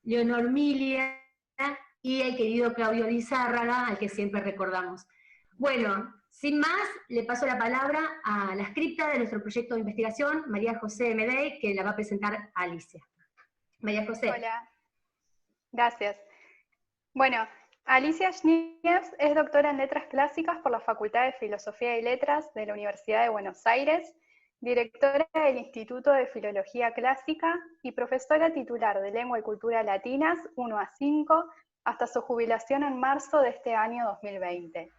Leonor Milia y el querido Claudio Lizárraga, al que siempre recordamos. Bueno, sin más, le paso la palabra a la escrita de nuestro proyecto de investigación, María José Medey, que la va a presentar a Alicia. María José. Hola, gracias. Bueno, Alicia Schniers es doctora en Letras Clásicas por la Facultad de Filosofía y Letras de la Universidad de Buenos Aires, directora del Instituto de Filología Clásica y profesora titular de Lengua y Cultura Latinas 1 a 5 hasta su jubilación en marzo de este año 2020.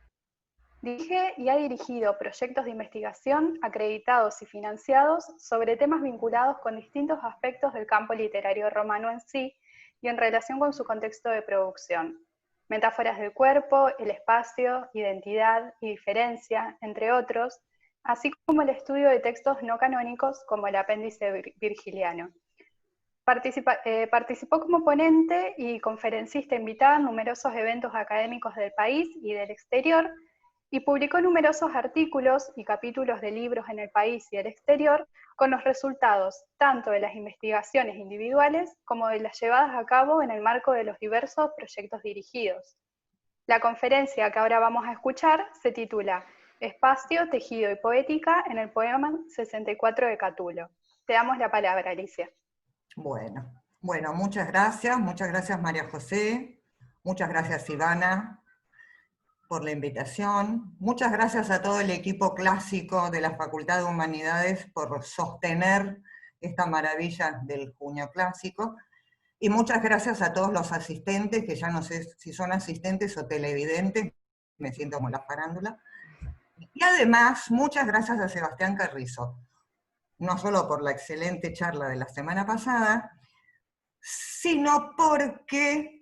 Dirige y ha dirigido proyectos de investigación acreditados y financiados sobre temas vinculados con distintos aspectos del campo literario romano en sí y en relación con su contexto de producción. Metáforas del cuerpo, el espacio, identidad y diferencia, entre otros, así como el estudio de textos no canónicos como el apéndice virgiliano. Participó como ponente y conferencista invitada en numerosos eventos académicos del país y del exterior, y publicó numerosos artículos y capítulos de libros en el país y el exterior con los resultados tanto de las investigaciones individuales como de las llevadas a cabo en el marco de los diversos proyectos dirigidos. La conferencia que ahora vamos a escuchar se titula Espacio, Tejido y Poética en el poema 64 de Catulo. Te damos la palabra, Alicia. Bueno, muchas gracias María José, muchas gracias Ivana por la invitación, muchas gracias a todo el equipo clásico de la Facultad de Humanidades por sostener esta maravilla del Junio Clásico, y muchas gracias a todos los asistentes, que ya no sé si son asistentes o televidentes, me siento como la farándula, y además muchas gracias a Sebastián Carrizo, no solo por la excelente charla de la semana pasada, sino porque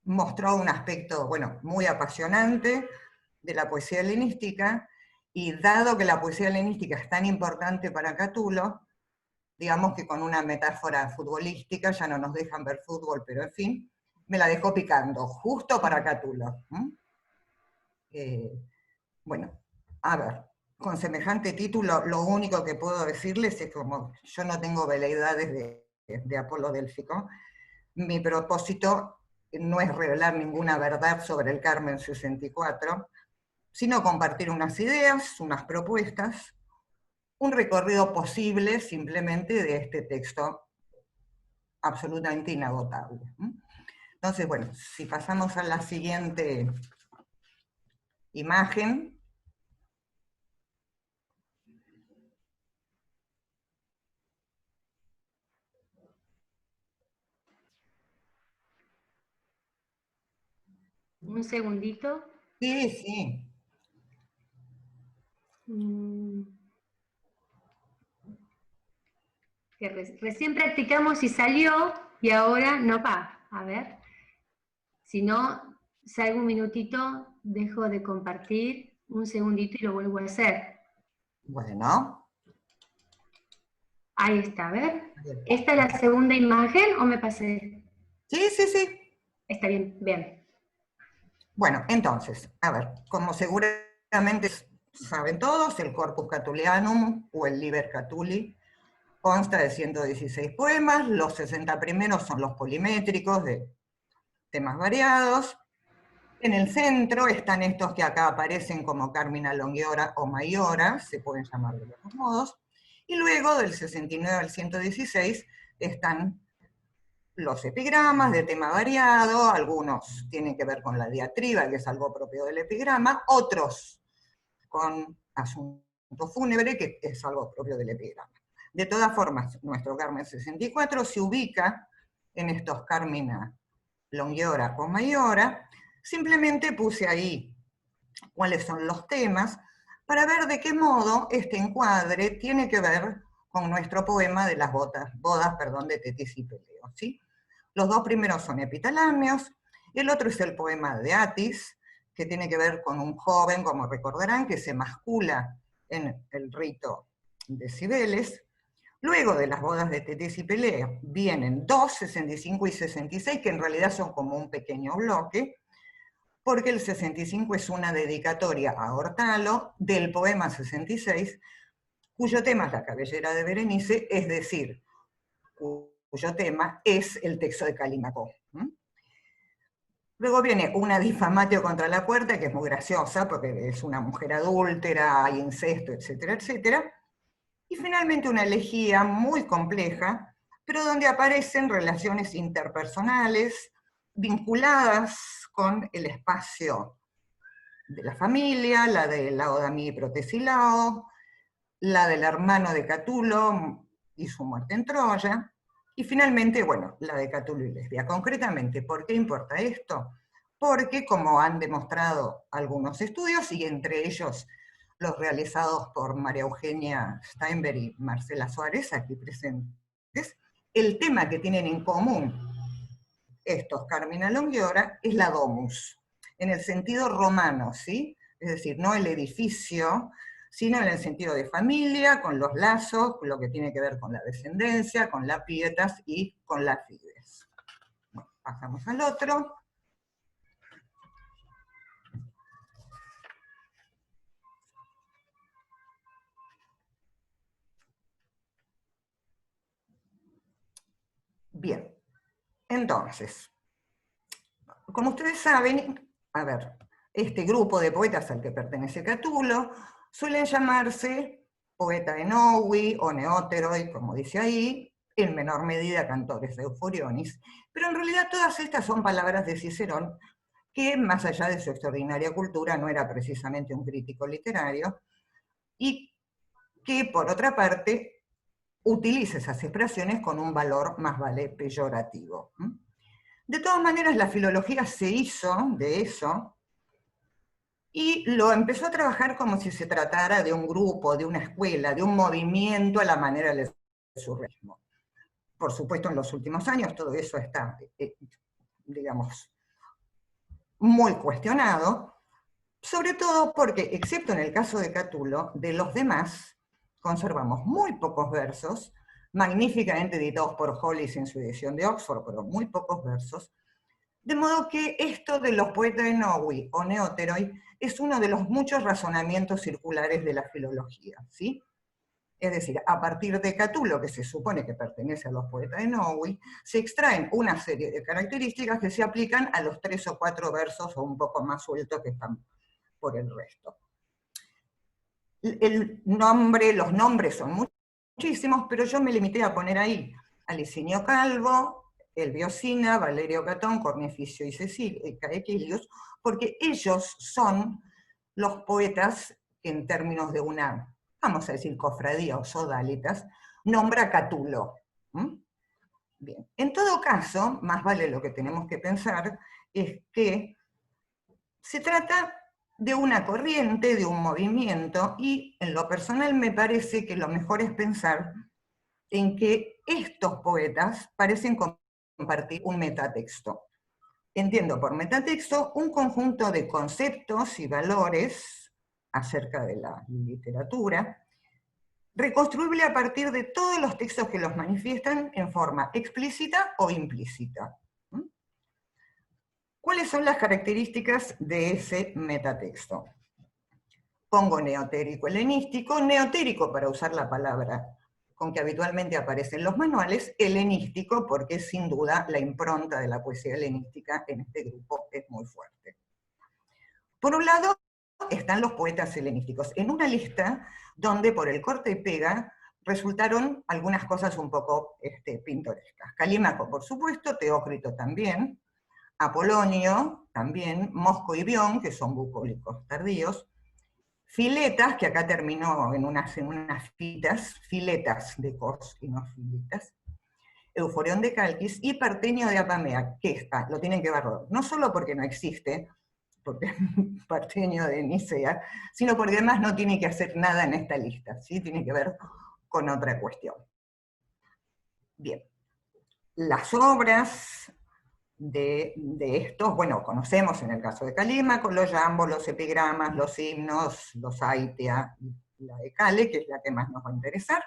mostró un aspecto, bueno, muy apasionante de la poesía helenística, y dado que la poesía helenística es tan importante para Catulo, digamos que con una metáfora futbolística, ya no nos dejan ver fútbol, pero en fin, me la dejó picando, justo para Catulo. Bueno, a ver, con semejante título, lo único que puedo decirles es como yo no tengo veleidades de Apolo Délfico, mi propósito no es revelar ninguna verdad sobre el Carmen 64, sino compartir unas ideas, unas propuestas, un recorrido posible simplemente de este texto absolutamente inagotable. Entonces, bueno, si pasamos a la siguiente imagen. Un segundito. Sí, sí. Que recién practicamos y salió, y ahora no va. A ver. Si no, salgo un minutito, dejo de compartir, un segundito y lo vuelvo a hacer. Bueno. Ahí está, a ver. ¿Esta es la segunda imagen o me pasé? Sí, sí, sí. Está bien, bien. Bueno, entonces, a ver, como seguramente saben todos, el Corpus Catulianum o el Liber Catuli consta de 116 poemas, los 60 primeros son los polimétricos de temas variados. En el centro están estos que acá aparecen como Carmina Longiora o Maiora, se pueden llamar de los dos modos, y luego del 69 al 116 están los epigramas de tema variado, algunos tienen que ver con la diatriba, que es algo propio del epigrama, otros con asunto fúnebre, que es algo propio del epigrama. De todas formas, nuestro Carmen 64 se ubica en estos Carmina Longiora o Maiora. Simplemente puse ahí cuáles son los temas para ver de qué modo este encuadre tiene que ver con nuestro poema de las bodas de Tetis y Peleo, ¿sí? Los dos primeros son epitalámeos, el otro es el poema de Atis, que tiene que ver con un joven, como recordarán, que se mascula en el rito de Cibeles. Luego de las bodas de Tetis y Peleo vienen 2, 65 y 66, que en realidad son como un pequeño bloque, porque el 65 es una dedicatoria a Hortalo del poema 66, cuyo tema es la cabellera de Berenice, es decir, cuyo tema es el texto de Calímaco. Luego viene una difamatio contra la puerta, que es muy graciosa, porque es una mujer adúltera, hay incesto, etcétera, etcétera. Y finalmente una elegía muy compleja, pero donde aparecen relaciones interpersonales vinculadas con el espacio de la familia, la de Laodamí y Protesilao, la del hermano de Catulo y su muerte en Troya, y finalmente, bueno, la de Catulo y Lesbia. Concretamente, ¿por qué importa esto? Porque, como han demostrado algunos estudios, y entre ellos los realizados por María Eugenia Steinberg y Marcela Suárez, aquí presentes, el tema que tienen en común estos Carmina Longiora es la domus, en el sentido romano, ¿sí? Es decir, no el edificio, sino en el sentido de familia, con los lazos, lo que tiene que ver con la descendencia, con la pietas y con la fides. Bueno, pasamos al otro. Bien, entonces, como ustedes saben, a ver, este grupo de poetas al que pertenece Catulo suelen llamarse poeta enoui o neoteroi, como dice ahí, en menor medida cantores de Euforionis, pero en realidad todas estas son palabras de Cicerón, que más allá de su extraordinaria cultura no era precisamente un crítico literario, y que por otra parte utiliza esas expresiones con un valor más vale peyorativo. De todas maneras, la filología se hizo de eso y lo empezó a trabajar como si se tratara de un grupo, de una escuela, de un movimiento a la manera del surrealismo. Por supuesto, en los últimos años todo eso está, digamos, muy cuestionado, sobre todo porque, excepto en el caso de Catulo, de los demás conservamos muy pocos versos, magníficamente editados por Hollis en su edición de Oxford, pero muy pocos versos, de modo que esto de los poetas enoui o neoteroi es uno de los muchos razonamientos circulares de la filología, ¿sí? Es decir, a partir de Catulo, que se supone que pertenece a los poetas enoui, se extraen una serie de características que se aplican a los 3 o 4 versos o un poco más sueltos que están por el resto. Los nombres son muchísimos, pero yo me limité a poner ahí a Licinio Calvo, Elvio Sina, Valerio Catón, Corneficio y Caequilius, porque ellos son los poetas que en términos de una, vamos a decir, cofradía o sodalitas, nombra Catulo. Bien, en todo caso, más vale lo que tenemos que pensar es que se trata de una corriente, de un movimiento, y en lo personal me parece que lo mejor es pensar en que estos poetas parecen compartir un metatexto. Entiendo por metatexto un conjunto de conceptos y valores acerca de la literatura, reconstruible a partir de todos los textos que los manifiestan en forma explícita o implícita. ¿Cuáles son las características de ese metatexto? Pongo neotérico helenístico, neotérico para usar la palabra con que habitualmente aparece en los manuales, helenístico porque sin duda la impronta de la poesía helenística en este grupo es muy fuerte. Por un lado están los poetas helenísticos, en una lista donde por el corte y pega resultaron algunas cosas un poco pintorescas. Calímaco, por supuesto, Teócrito también, Apolonio también, Mosco y Bion, que son bucólicos tardíos, Filetas, que acá terminó en unas fitas, Filetas de Cos y no Filetas, Euforión de Calquis y Partenio de Apamea, que está, lo tienen que ver no solo porque no existe, porque es Partenio de Nicea, sino porque además no tiene que hacer nada en esta lista, ¿sí? Tiene que ver con otra cuestión. Bien, las obras de estos, bueno, conocemos en el caso de Calímaco, los yambos, los epigramas, los himnos, los aitea, la de Cale, que es la que más nos va a interesar,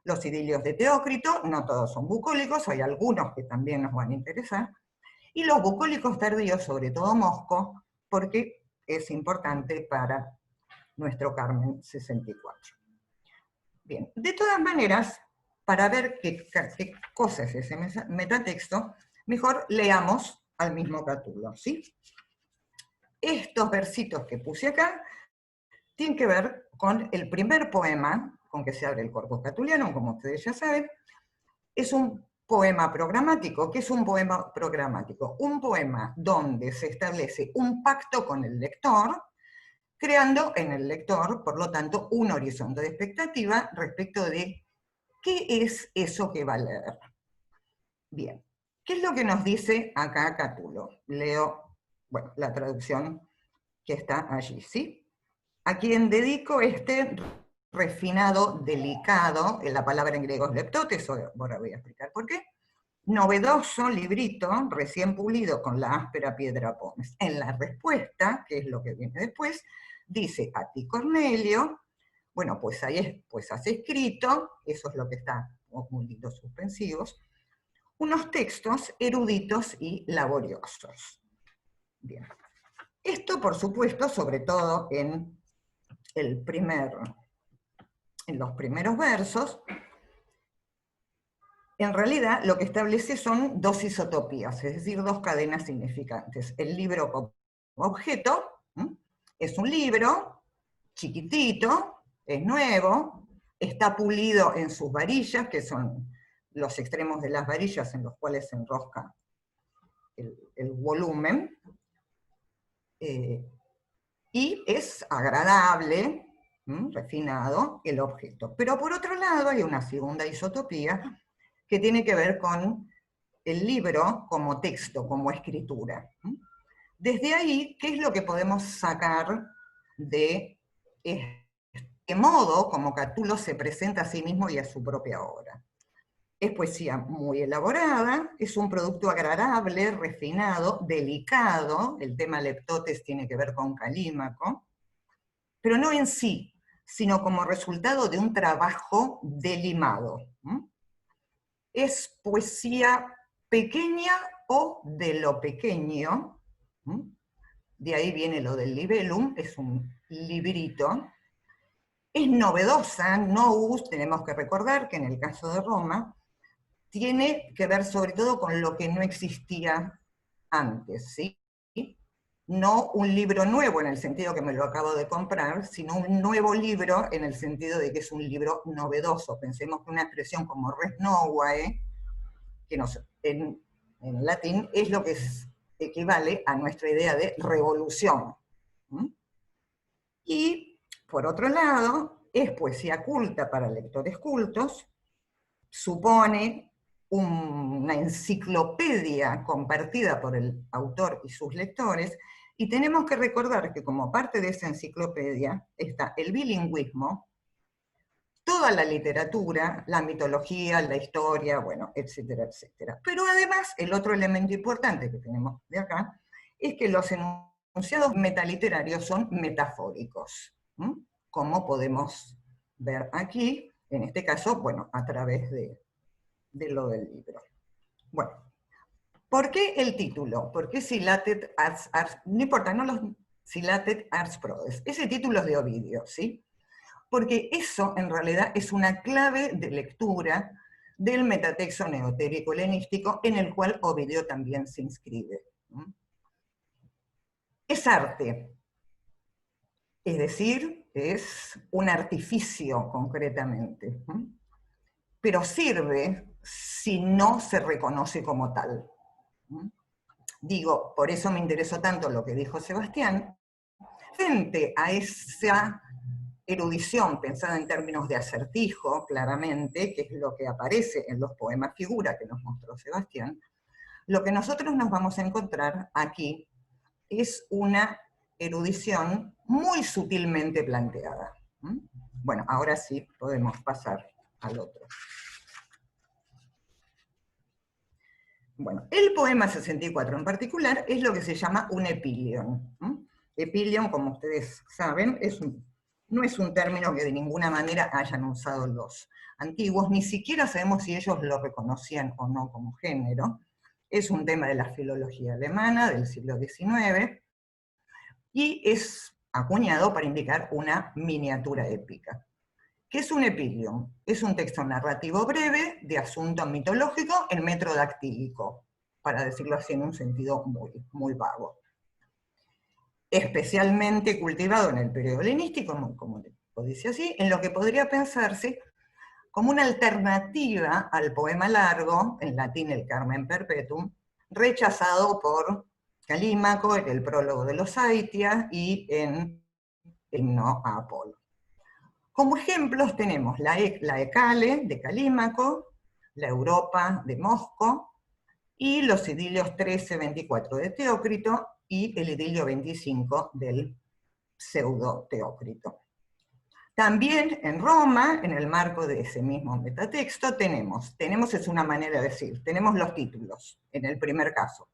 los idilios de Teócrito, no todos son bucólicos, hay algunos que también nos van a interesar, y los bucólicos tardíos, sobre todo Mosco, porque es importante para nuestro Carmen 64. Bien, de todas maneras, para ver qué cosa es ese metatexto, mejor leamos al mismo Catulo, ¿sí? Estos versitos que puse acá tienen que ver con el primer poema con que se abre el corpus catuliano, como ustedes ya saben. Es un poema programático. ¿Qué es un poema programático? Un poema donde se establece un pacto con el lector, creando en el lector, por lo tanto, un horizonte de expectativa respecto de qué es eso que va a leer. Bien, ¿qué es lo que nos dice acá Catulo? Leo, bueno, la traducción que está allí, ¿sí? A quien dedico este refinado, delicado, la palabra en griego es leptotes, ahora voy a explicar por qué, novedoso librito, recién pulido con la áspera piedra pómez. En la respuesta, que es lo que viene después, dice a ti Cornelio, bueno, pues ahí pues has escrito, eso es lo que está, muy lindos suspensivos, unos textos eruditos y laboriosos. Bien. Esto, por supuesto, sobre todo en los primeros versos, en realidad lo que establece son dos isotopías, es decir, dos cadenas significantes. El libro como objeto, es un libro chiquitito, es nuevo, está pulido en sus varillas, que son los extremos de las varillas en los cuales se enrosca el volumen, y es agradable, refinado, el objeto. Pero por otro lado hay una segunda isotopía que tiene que ver con el libro como texto, como escritura. Desde ahí, ¿qué es lo que podemos sacar de este modo como Catulo se presenta a sí mismo y a su propia obra? Es poesía muy elaborada, es un producto agradable, refinado, delicado, el tema leptotes tiene que ver con Calímaco, pero no en sí, sino como resultado de un trabajo delimado. Es poesía pequeña o de lo pequeño, de ahí viene lo del libellum, es un librito. Es novedosa, novus, tenemos que recordar que en el caso de Roma, tiene que ver sobre todo con lo que no existía antes, ¿sí? No un libro nuevo en el sentido que me lo acabo de comprar, sino un nuevo libro en el sentido de que es un libro novedoso. Pensemos que una expresión como res novae, que en latín es lo que equivale a nuestra idea de revolución. Y, por otro lado, es poesía culta para lectores cultos, supone una enciclopedia compartida por el autor y sus lectores, y tenemos que recordar que como parte de esa enciclopedia está el bilingüismo, toda la literatura, la mitología, la historia, bueno, etcétera, etcétera. Pero además, el otro elemento importante que tenemos de acá es que los enunciados metaliterarios son metafóricos, como podemos ver aquí, en este caso, bueno, a través de lo del libro. Bueno, ¿por qué el título? ¿Por qué Silatet Ars, no importa, no los Silatet Ars Prodes? Ese título es de Ovidio, ¿sí? Porque eso en realidad es una clave de lectura del metatexto neotérico helenístico en el cual Ovidio también se inscribe. Es arte, es decir, es un artificio concretamente, pero sirve si no se reconoce como tal. Digo, por eso me interesó tanto lo que dijo Sebastián, frente a esa erudición pensada en términos de acertijo, claramente, que es lo que aparece en los poemas figura que nos mostró Sebastián, lo que nosotros nos vamos a encontrar aquí es una erudición muy sutilmente planteada. Bueno, ahora sí podemos pasar al otro. Bueno, el poema 64 en particular es lo que se llama un epíleon. Epíleon, como ustedes saben, no es un término que de ninguna manera hayan usado los antiguos, ni siquiera sabemos si ellos lo reconocían o no como género. Es un tema de la filología alemana del siglo XIX, y es acuñado para indicar una miniatura épica. ¿Qué es un epílogo? Es un texto narrativo breve de asunto mitológico en metro dactílico, para decirlo así en un sentido muy, muy vago. Especialmente cultivado en el periodo helenístico, como dice así, en lo que podría pensarse como una alternativa al poema largo, en latín el Carmen Perpetuum, rechazado por Calímaco en el prólogo de los Aitias y en el himno a Apolo. Como ejemplos tenemos la Ecale de Calímaco, la Europa de Mosco, y los idilios 13-24 de Teócrito y el idilio 25 del pseudo Teócrito. También en Roma, en el marco de ese mismo metatexto, tenemos es una manera de decir, tenemos los títulos, en el primer caso.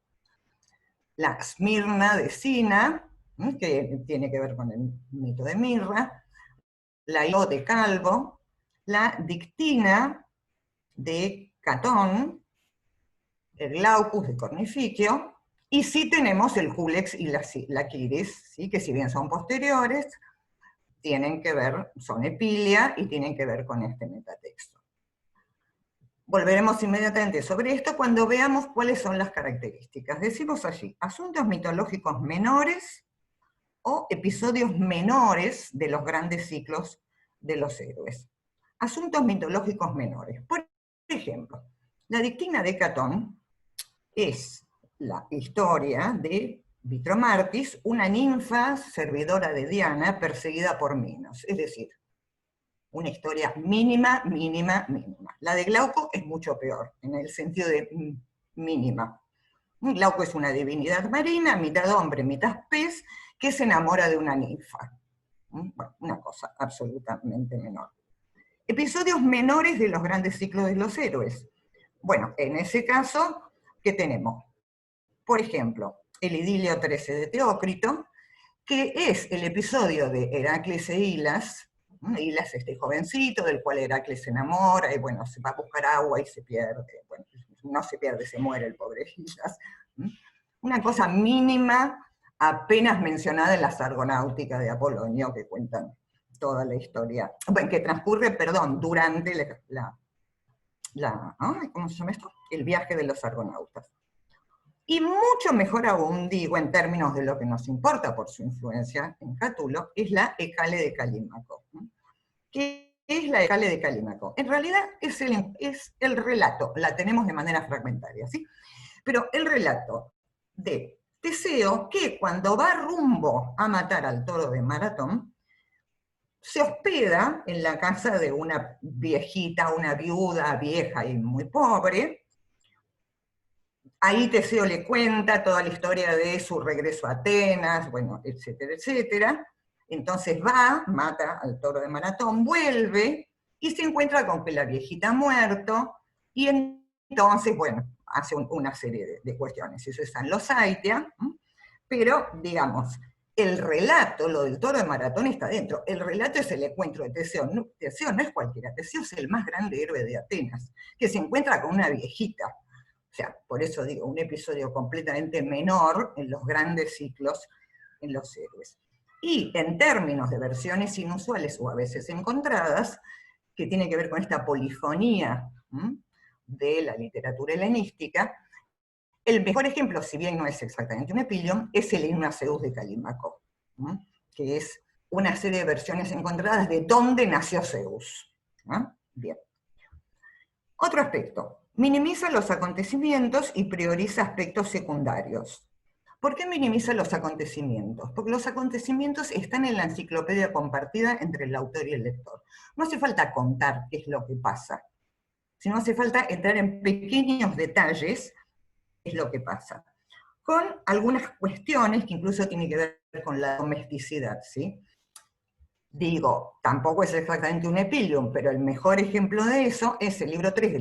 La Esmirna de Sina, que tiene que ver con el mito de Mirra, la Io de Calvo, la Dictina de Catón, el Glaucus de Cornificio, y sí tenemos el Julex y la Quiris, ¿sí? Que si bien son posteriores, tienen que ver, son epilia y tienen que ver con este metatexto. Volveremos inmediatamente sobre esto cuando veamos cuáles son las características. Decimos allí, asuntos mitológicos menores o episodios menores de los grandes ciclos de los héroes. Asuntos mitológicos menores. Por ejemplo, la Dictina de Catón es la historia de Vitromartis, una ninfa servidora de Diana perseguida por Minos, es decir, una historia mínima, mínima, mínima. La de Glauco es mucho peor, en el sentido de mínima. Glauco es una divinidad marina, mitad hombre, mitad pez, que se enamora de una ninfa. Bueno, una cosa absolutamente menor. Episodios menores de los grandes ciclos de los héroes. Bueno, en ese caso, ¿qué tenemos? Por ejemplo, el idilio 13 de Teócrito, que es el episodio de Heracles e Hilas. Hilas, este jovencito del cual Heracles se enamora, y bueno, se va a buscar agua y se pierde. Bueno, no se pierde, se muere el pobre Hilas. Una cosa mínima, apenas mencionada en las Argonáuticas de Apolonio, que cuentan toda la historia, bueno, que transcurre, perdón, durante ¿cómo se llama esto? El viaje de los argonautas. Y mucho mejor aún, digo, en términos de lo que nos importa por su influencia en Catulo, es la Ecale de Calímaco. ¿Qué es la Ecale de Calímaco? En realidad es el relato, la tenemos de manera fragmentaria, ¿sí? Pero el relato de Teseo, que cuando va rumbo a matar al toro de Maratón, se hospeda en la casa de una viejita, una viuda vieja y muy pobre. Ahí Teseo le cuenta toda la historia de su regreso a Atenas, bueno, etcétera, etcétera. Entonces va, mata al toro de Maratón, vuelve, y se encuentra con que la viejita ha muerto, y entonces, bueno, hace una serie de cuestiones. Eso está en los Aitias, pero, digamos, el relato, lo del toro de Maratón está dentro. El relato es el encuentro de Teseo. No, Teseo no es cualquiera, Teseo es el más grande héroe de Atenas, que se encuentra con una viejita. O sea, por eso digo, un episodio completamente menor en los grandes ciclos en los héroes. Y en términos de versiones inusuales o a veces encontradas, que tiene que ver con esta polifonía de la literatura helenística, el mejor ejemplo, si bien no es exactamente un epílogo, es el himno a Zeus de Calímaco, que es una serie de versiones encontradas de dónde nació Zeus. Bien. Otro aspecto, minimiza los acontecimientos y prioriza aspectos secundarios. ¿Por qué minimiza los acontecimientos? Porque los acontecimientos están en la enciclopedia compartida entre el autor y el lector. No hace falta contar qué es lo que pasa, sino hace falta entrar en pequeños detalles qué es lo que pasa. Con algunas cuestiones que incluso tienen que ver con la domesticidad, ¿sí? Digo, tampoco es exactamente un epílogo, pero el mejor ejemplo de eso es el libro 3 de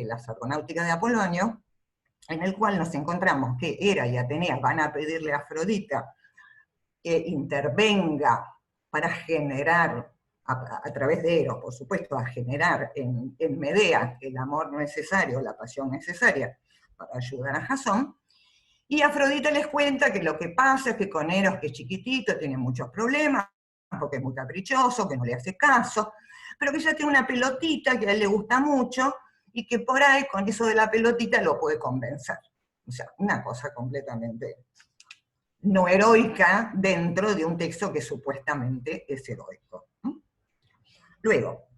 las Argonáuticas de Apolonio, en el cual nos encontramos que Hera y Atenea van a pedirle a Afrodita que intervenga para generar, a través de Eros, por supuesto, a generar en Medea el amor necesario, la pasión necesaria para ayudar a Jasón, y Afrodita les cuenta que lo que pasa es que con Eros, que es chiquitito, tiene muchos problemas, porque es muy caprichoso, que no le hace caso, pero que ya tiene una pelotita que a él le gusta mucho, y que por ahí con eso de la pelotita lo puede convencer. O sea, una cosa completamente no heroica dentro de un texto que supuestamente es heroico. Luego,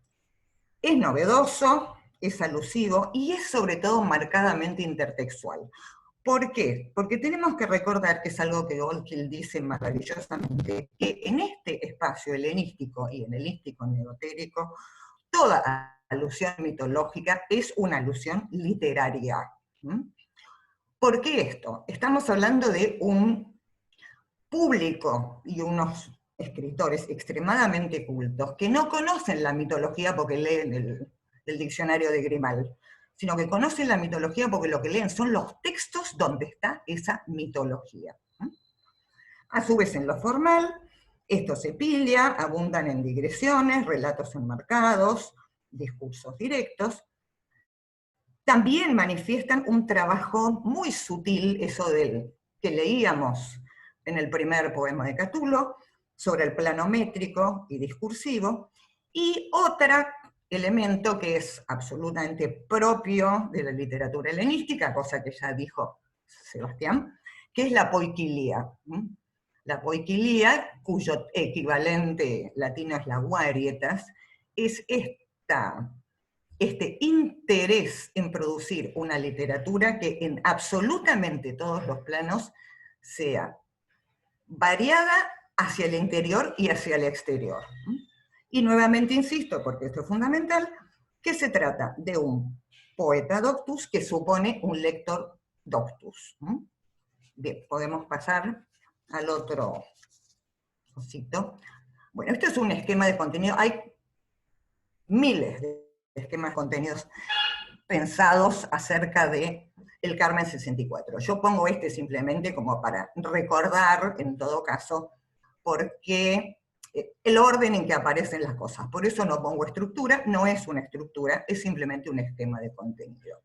es novedoso, es alusivo y es sobre todo marcadamente intertextual. ¿Por qué? Porque tenemos que recordar, que es algo que Goldkill dice maravillosamente, que en este espacio helenístico y en el helenístico neotérico, toda alusión mitológica es una alusión literaria. ¿Por qué esto? Estamos hablando de un público y unos escritores extremadamente cultos que no conocen la mitología porque leen el diccionario de Grimal, sino que conocen la mitología porque lo que leen son los textos donde está esa mitología. A su vez, en lo formal, esto se pilla, abundan en digresiones, relatos enmarcados, discursos directos. También manifiestan un trabajo muy sutil, eso del que leíamos en el primer poema de Catulo, sobre el plano métrico y discursivo, y otro elemento que es absolutamente propio de la literatura helenística, cosa que ya dijo Sebastián, que es la poikilía. La poikilía, cuyo equivalente latino es la varietas, es este interés en producir una literatura que en absolutamente todos los planos sea variada hacia el interior y hacia el exterior. Y nuevamente insisto, porque esto es fundamental, que se trata de un poeta doctus que supone un lector doctus. Bien, podemos pasar al otro cosito. Bueno, esto es un esquema de contenido. Hay miles de esquemas de contenidos pensados acerca de el Carmen 64. Yo pongo este simplemente como para recordar, en todo caso, por qué el orden en que aparecen las cosas. Por eso no pongo estructura, no es una estructura, es simplemente un esquema de contenido.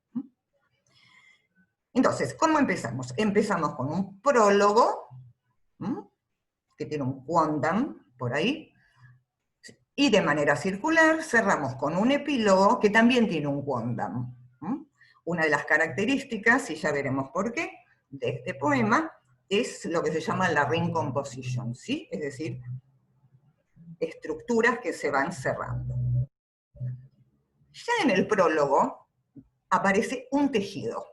Entonces, ¿cómo empezamos? Empezamos con un prólogo, que tiene un quondam por ahí, y de manera circular cerramos con un epílogo que también tiene un quondam. Una de las características, y ya veremos por qué, de este poema, es lo que se llama la ring composition, ¿sí? Es decir, estructuras que se van cerrando. Ya en el prólogo aparece un tejido,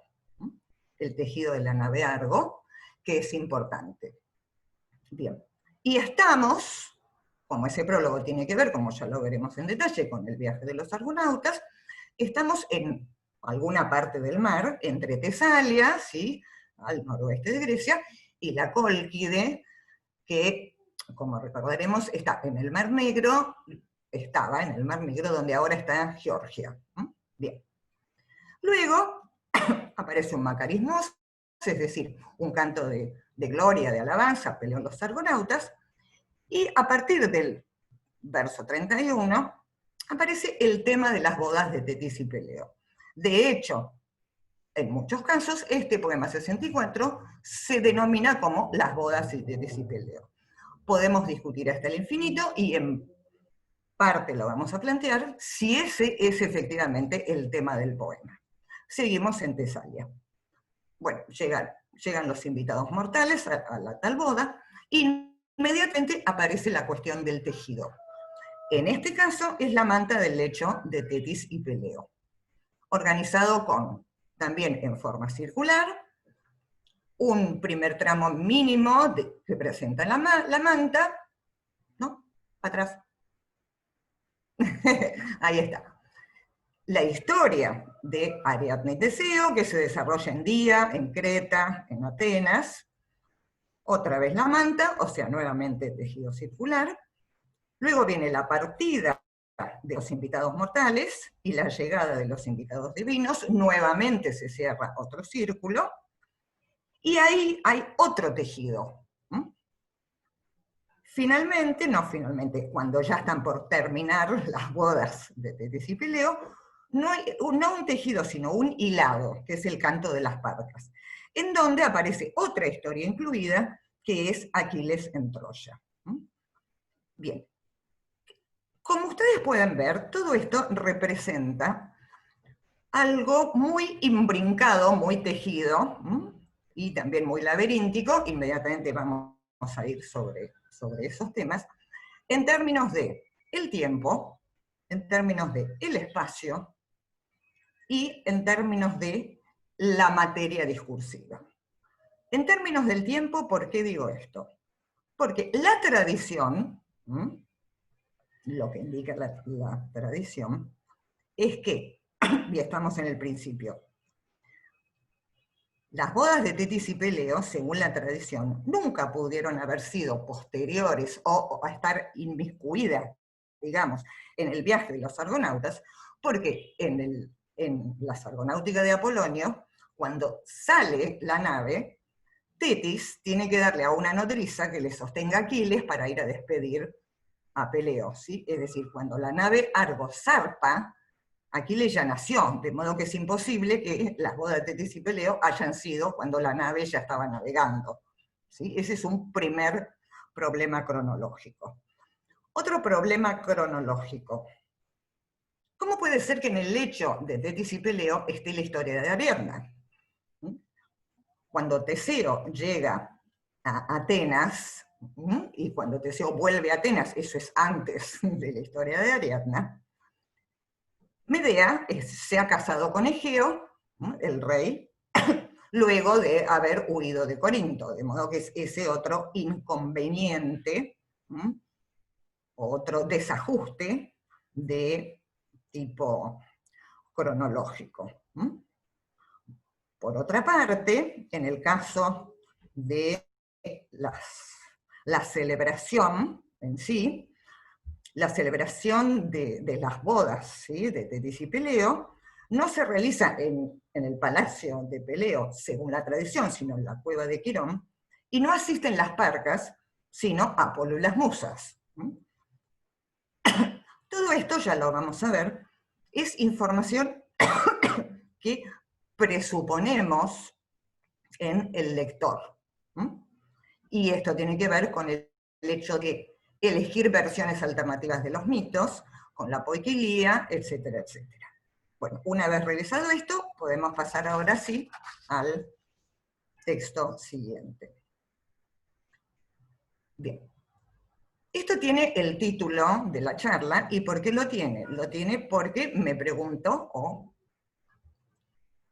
el tejido de la nave Argo, que es importante. Bien, y estamos, como ese prólogo tiene que ver, como ya lo veremos en detalle, con el viaje de los argonautas, estamos en alguna parte del mar, entre Tesalia, ¿sí?, al noroeste de Grecia, y la Cólquide, que, como recordaremos, está en el Mar Negro, estaba en el Mar Negro donde ahora está Georgia. Bien. Luego aparece un macarismos, es decir, un canto de gloria, de alabanza, pelean los argonautas, y a partir del verso 31 aparece el tema de las bodas de Tetis y Peleo. De hecho, en muchos casos, este poema 64 se denomina como las bodas de Tetis y Peleo. Podemos discutir hasta el infinito, y en parte lo vamos a plantear, si ese es efectivamente el tema del poema. Seguimos en Tesalia. Bueno, llegan los invitados mortales a la tal boda, y inmediatamente aparece la cuestión del tejido. En este caso es la manta del lecho de Tetis y Peleo, organizado también en forma circular, un primer tramo mínimo que presenta la manta, ¿no? Atrás. Ahí está. La historia de Ariadna y Teseo, que se desarrolla en Día, en Creta, en Atenas. Otra vez la manta, o sea, nuevamente tejido circular. Luego viene la partida de los invitados mortales y la llegada de los invitados divinos. Nuevamente se cierra otro círculo. Y ahí hay otro tejido. Finalmente, cuando ya están por terminar las bodas de Tetis y Peleo, no un tejido, sino un hilado, que es el canto de las parcas, en donde aparece otra historia incluida, que es Aquiles en Troya. Bien. Como ustedes pueden ver, todo esto representa algo muy imbrincado, muy tejido, y también muy laberíntico. Inmediatamente vamos a ir sobre esos temas, en términos de el tiempo, en términos de el espacio, y en términos de la materia discursiva. En términos del tiempo, ¿por qué digo esto? Porque la tradición, lo que indica la tradición, es que, y estamos en el principio, las bodas de Tetis y Peleo, según la tradición, nunca pudieron haber sido posteriores o a estar inmiscuidas, digamos, en el viaje de los argonautas, porque en la argonáutica de Apolonio, cuando sale la nave, Tetis tiene que darle a una nodriza que le sostenga Aquiles para ir a despedir a Peleo, ¿sí? Es decir, cuando la nave Argo zarpa, Aquiles ya nació, de modo que es imposible que las bodas de Tetis y Peleo hayan sido cuando la nave ya estaba navegando, ¿sí? Ese es un primer problema cronológico. Otro problema cronológico. ¿Cómo puede ser que en el lecho de Tetis y Peleo esté la historia de Ariadna? Cuando Teseo llega a Atenas, y cuando Teseo vuelve a Atenas, eso es antes de la historia de Ariadna, Medea se ha casado con Egeo, el rey, luego de haber huido de Corinto, de modo que es ese otro inconveniente, otro desajuste de tipo cronológico. Por otra parte, en el caso de la celebración en sí, la celebración de las bodas, ¿sí?, de Tetis y Peleo, no se realiza en el palacio de Peleo, según la tradición, sino en la cueva de Quirón, y no asisten las parcas, sino Apolo y las musas. Todo esto, ya lo vamos a ver, es información que presuponemos en el lector. Y esto tiene que ver con el hecho de elegir versiones alternativas de los mitos, con la poikilía, etcétera, etcétera. Bueno, una vez revisado esto, podemos pasar ahora sí al texto siguiente. Bien. Esto tiene el título de la charla, ¿y por qué lo tiene? Lo tiene porque me pregunto, o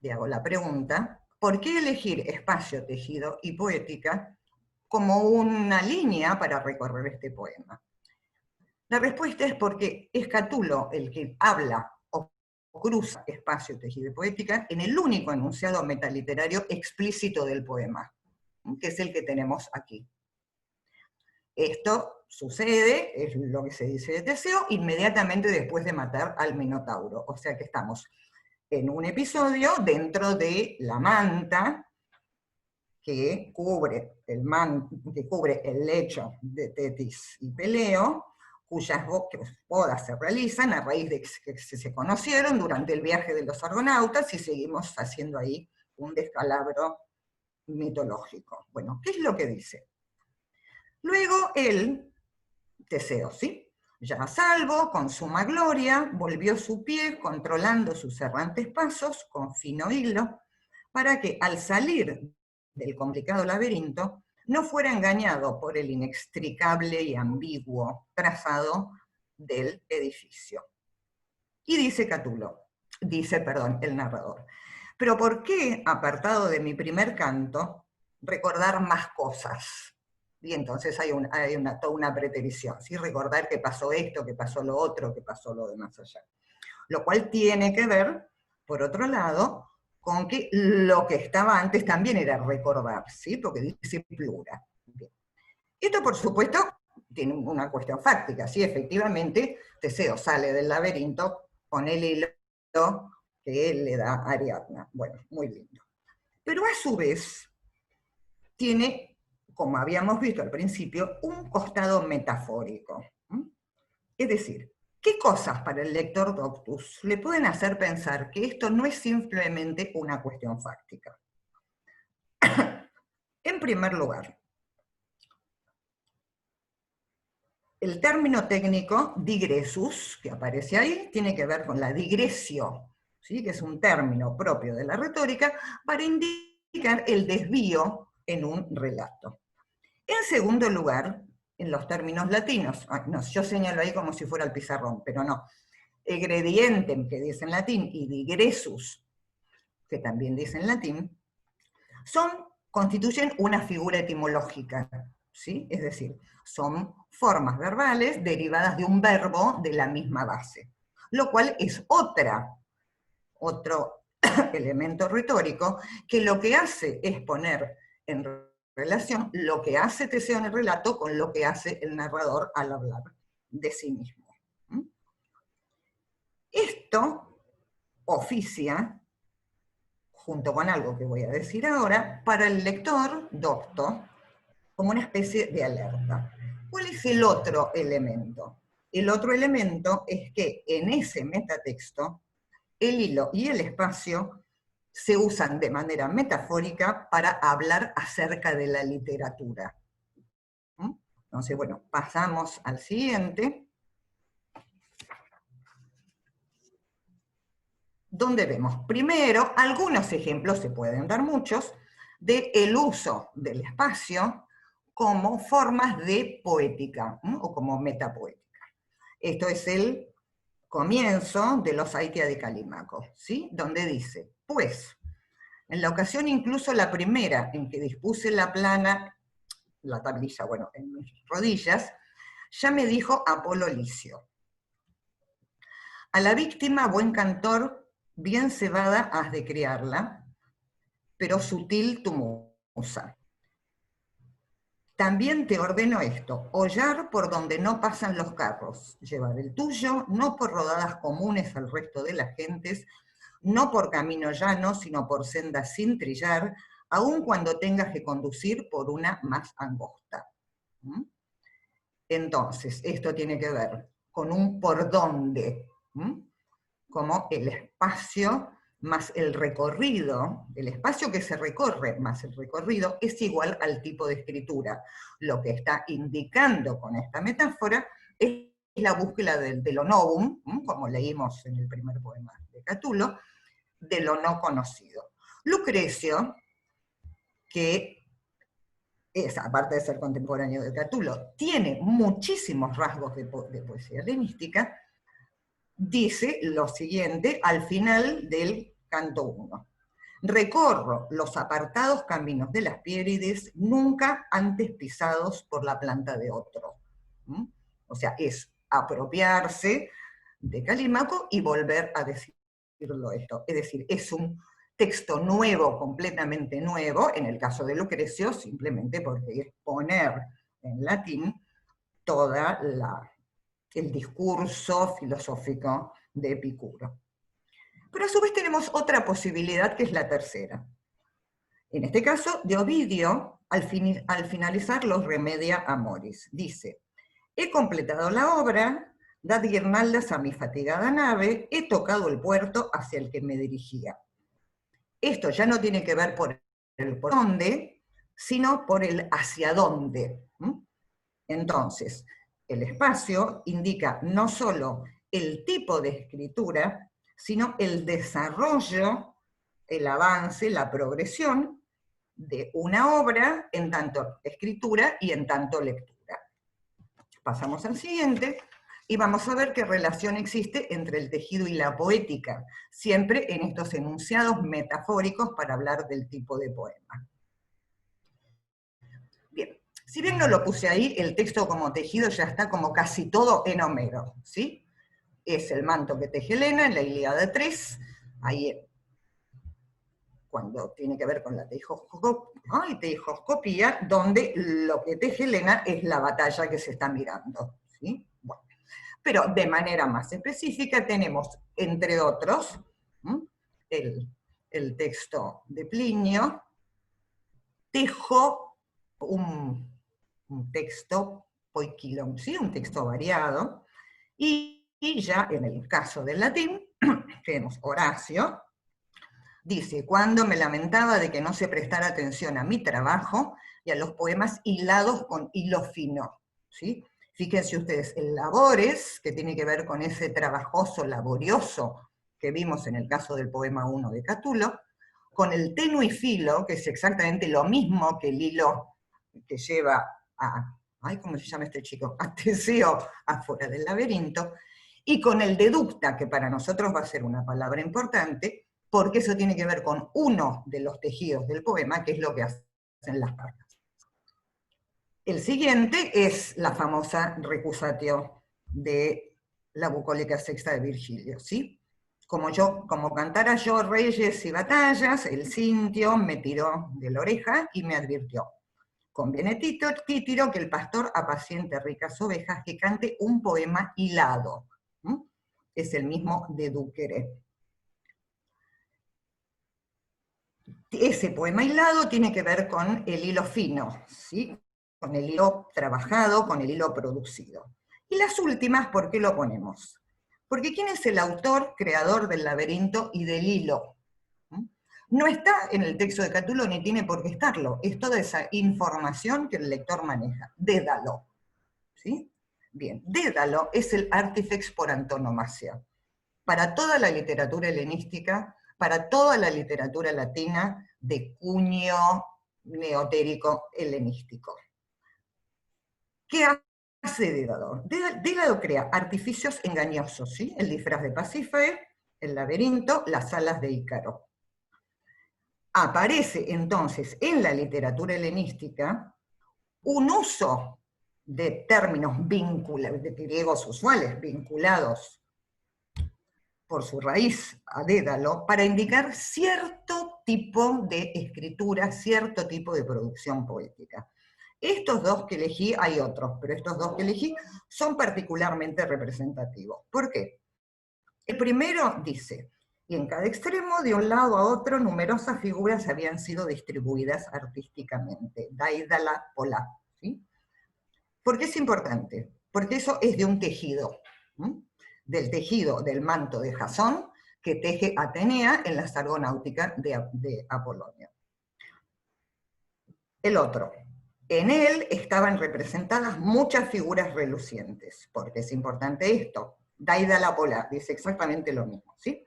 le hago la pregunta, ¿por qué elegir espacio, tejido y poética como una línea para recorrer este poema? La respuesta es porque es Catulo el que habla o cruza espacio, tejido y poética en el único enunciado metaliterario explícito del poema, que es el que tenemos aquí. Esto sucede, es lo que se dice de Teseo, inmediatamente después de matar al Minotauro. O sea que estamos en un episodio dentro de la manta que cubre el lecho de Tetis y Peleo, cuyas bodas se realizan a raíz de que se conocieron durante el viaje de los argonautas, y seguimos haciendo ahí un descalabro mitológico. Bueno, ¿qué es lo que dice? Luego él, Teseo, ¿sí?, ya a salvo, con suma gloria, volvió su pie, controlando sus errantes pasos, con fino hilo, para que al salir del complicado laberinto, no fuera engañado por el inextricable y ambiguo trazado del edificio. Y dice el narrador, pero ¿por qué, apartado de mi primer canto, recordar más cosas? Y entonces hay toda una preterición, ¿sí? Recordar que pasó esto, que pasó lo otro, que pasó lo de más allá. Lo cual tiene que ver, por otro lado, con que lo que estaba antes también era recordar, ¿sí? Porque dice plural. Bien. Esto, por supuesto, tiene una cuestión fáctica, ¿sí? Efectivamente, Teseo sale del laberinto con el hilo que él le da a Ariadna. Bueno, muy lindo. Pero a su vez, tiene, como habíamos visto al principio, un costado metafórico. Es decir, ¿qué cosas para el lector doctus le pueden hacer pensar que esto no es simplemente una cuestión fáctica? En primer lugar, el término técnico digressus, que aparece ahí, tiene que ver con la digresio, ¿sí? Que es un término propio de la retórica, para indicar el desvío en un relato. En segundo lugar, en los términos latinos, no, yo señalo ahí como si fuera el pizarrón, pero no, egredientem, que dice en latín, y digressus, que también dice en latín, constituyen una figura etimológica, ¿sí? Es decir, son formas verbales derivadas de un verbo de la misma base, lo cual es otro elemento retórico que lo que hace es poner en relación lo que hace Teseo en el relato con lo que hace el narrador al hablar de sí mismo. Esto oficia, junto con algo que voy a decir ahora, para el lector docto, como una especie de alerta. ¿Cuál es el otro elemento? El otro elemento es que en ese metatexto, el hilo y el espacio se usan de manera metafórica para hablar acerca de la literatura. Entonces, bueno, pasamos al siguiente, donde vemos primero algunos ejemplos, se pueden dar muchos, del uso del espacio como formas de poética, o como metapoética. Esto es el comienzo de los Aitia de Calímaco, ¿sí? Donde dice, pues, en la ocasión incluso la primera en que dispuse la tablilla, bueno, en mis rodillas, ya me dijo Apolo Licio, a la víctima, buen cantor, bien cebada has de criarla, pero sutil tu musa. También te ordeno esto, hollar por donde no pasan los carros, llevar el tuyo, no por rodadas comunes al resto de las gentes, no por camino llano, sino por sendas sin trillar, aun cuando tengas que conducir por una más angosta. Entonces, esto tiene que ver con un por dónde, como el espacio más el recorrido, el espacio que se recorre más el recorrido es igual al tipo de escritura. Lo que está indicando con esta metáfora es la búsqueda de lo novum, como leímos en el primer poema de Catulo, de lo no conocido. Lucrecio, que es, aparte de ser contemporáneo de Catulo, tiene muchísimos rasgos de poesía helenística, dice lo siguiente al final del canto 1. Recorro los apartados caminos de las Piérides nunca antes pisados por la planta de otro. O sea, es apropiarse de Calímaco y volver a decirlo esto. Es decir, es un texto nuevo, completamente nuevo, en el caso de Lucrecio, simplemente porque es poner en latín toda el discurso filosófico de Epicuro. Pero a su vez tenemos otra posibilidad que es la tercera. En este caso, de Ovidio, al finalizar los Remedia Amoris, dice, he completado la obra, dad guirnaldas a mi fatigada nave, he tocado el puerto hacia el que me dirigía. Esto ya no tiene que ver por el por dónde, sino por el hacia dónde. Entonces, el espacio indica no solo el tipo de escritura, sino el desarrollo, el avance, la progresión de una obra en tanto escritura y en tanto lectura. Pasamos al siguiente y vamos a ver qué relación existe entre el tejido y la poética, siempre en estos enunciados metafóricos para hablar del tipo de poema. Bien. Si bien no lo puse ahí, el texto como tejido ya está como casi todo en Homero, ¿sí? Es el manto que teje Helena en la Ilíada 3, ahí cuando tiene que ver con la teijoscopía, donde lo que teje Helena es la batalla que se está mirando, ¿sí? Bueno, pero de manera más específica tenemos, entre otros, el texto de Plinio, tejo un texto poikilon, ¿sí? Un texto variado, y ya en el caso del latín, tenemos Horacio, dice, cuando me lamentaba de que no se prestara atención a mi trabajo y a los poemas hilados con hilo fino, ¿sí? Fíjense ustedes, el labores, que tiene que ver con ese trabajoso, laborioso que vimos en el caso del poema 1 de Catulo, con el tenue filo, que es exactamente lo mismo que el hilo que lleva a, ay, ¿cómo se llama este chico? A Teseo afuera del laberinto, y con el deducta, que para nosotros va a ser una palabra importante, porque eso tiene que ver con uno de los tejidos del poema, que es lo que hacen las partes. El siguiente es la famosa recusatio de la bucólica sexta de Virgilio, ¿sí? Como cantara yo reyes y batallas, el cintio me tiró de la oreja y me advirtió: conviene Títiro que el pastor apaciente ricas ovejas, que cante un poema hilado. Es el mismo de Duquere. Ese poema hilado tiene que ver con el hilo fino, ¿sí? Con el hilo trabajado, con el hilo producido. Y las últimas, ¿por qué lo ponemos? Porque ¿quién es el autor, creador del laberinto y del hilo? No está en el texto de Catulo ni tiene por qué estarlo, es toda esa información que el lector maneja. Dédalo. ¿Sí? Bien, Dédalo es el artifex por antonomasia. Para toda la literatura helenística, para toda la literatura latina de cuño neotérico helenístico. ¿Qué hace Dédalo? Dédalo crea artificios engañosos, ¿sí? El disfraz de Pasífae, el laberinto, las alas de Ícaro. Aparece entonces en la literatura helenística un uso de términos de griegos usuales, vinculados por su raíz a Dédalo, para indicar cierto tipo de escritura, cierto tipo de producción poética. Estos dos que elegí, hay otros, pero estos dos que elegí son particularmente representativos. ¿Por qué? El primero dice: y en cada extremo, de un lado a otro, numerosas figuras habían sido distribuidas artísticamente. Daidala pola. ¿Sí? ¿Por qué es importante? Porque eso es de un tejido, del tejido del manto de Jasón, que teje Atenea en la Sargonáutica de Apolonio. El otro: en él estaban representadas muchas figuras relucientes. ¿Por qué es importante esto? Daidala pola dice exactamente lo mismo, ¿sí?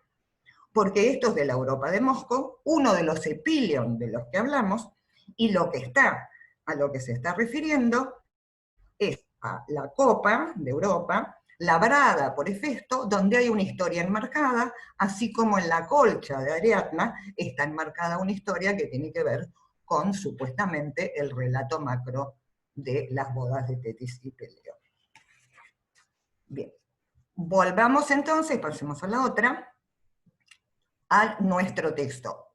Porque esto es de la Europa de Moscú, uno de los epilion de los que hablamos, y a lo que se está refiriendo es a la copa de Europa, labrada por Hefesto, donde hay una historia enmarcada, así como en la colcha de Ariadna está enmarcada una historia que tiene que ver con, supuestamente, el relato macro de las bodas de Tetis y Peleo. Bien, volvamos entonces, pasemos a la otra, a nuestro texto.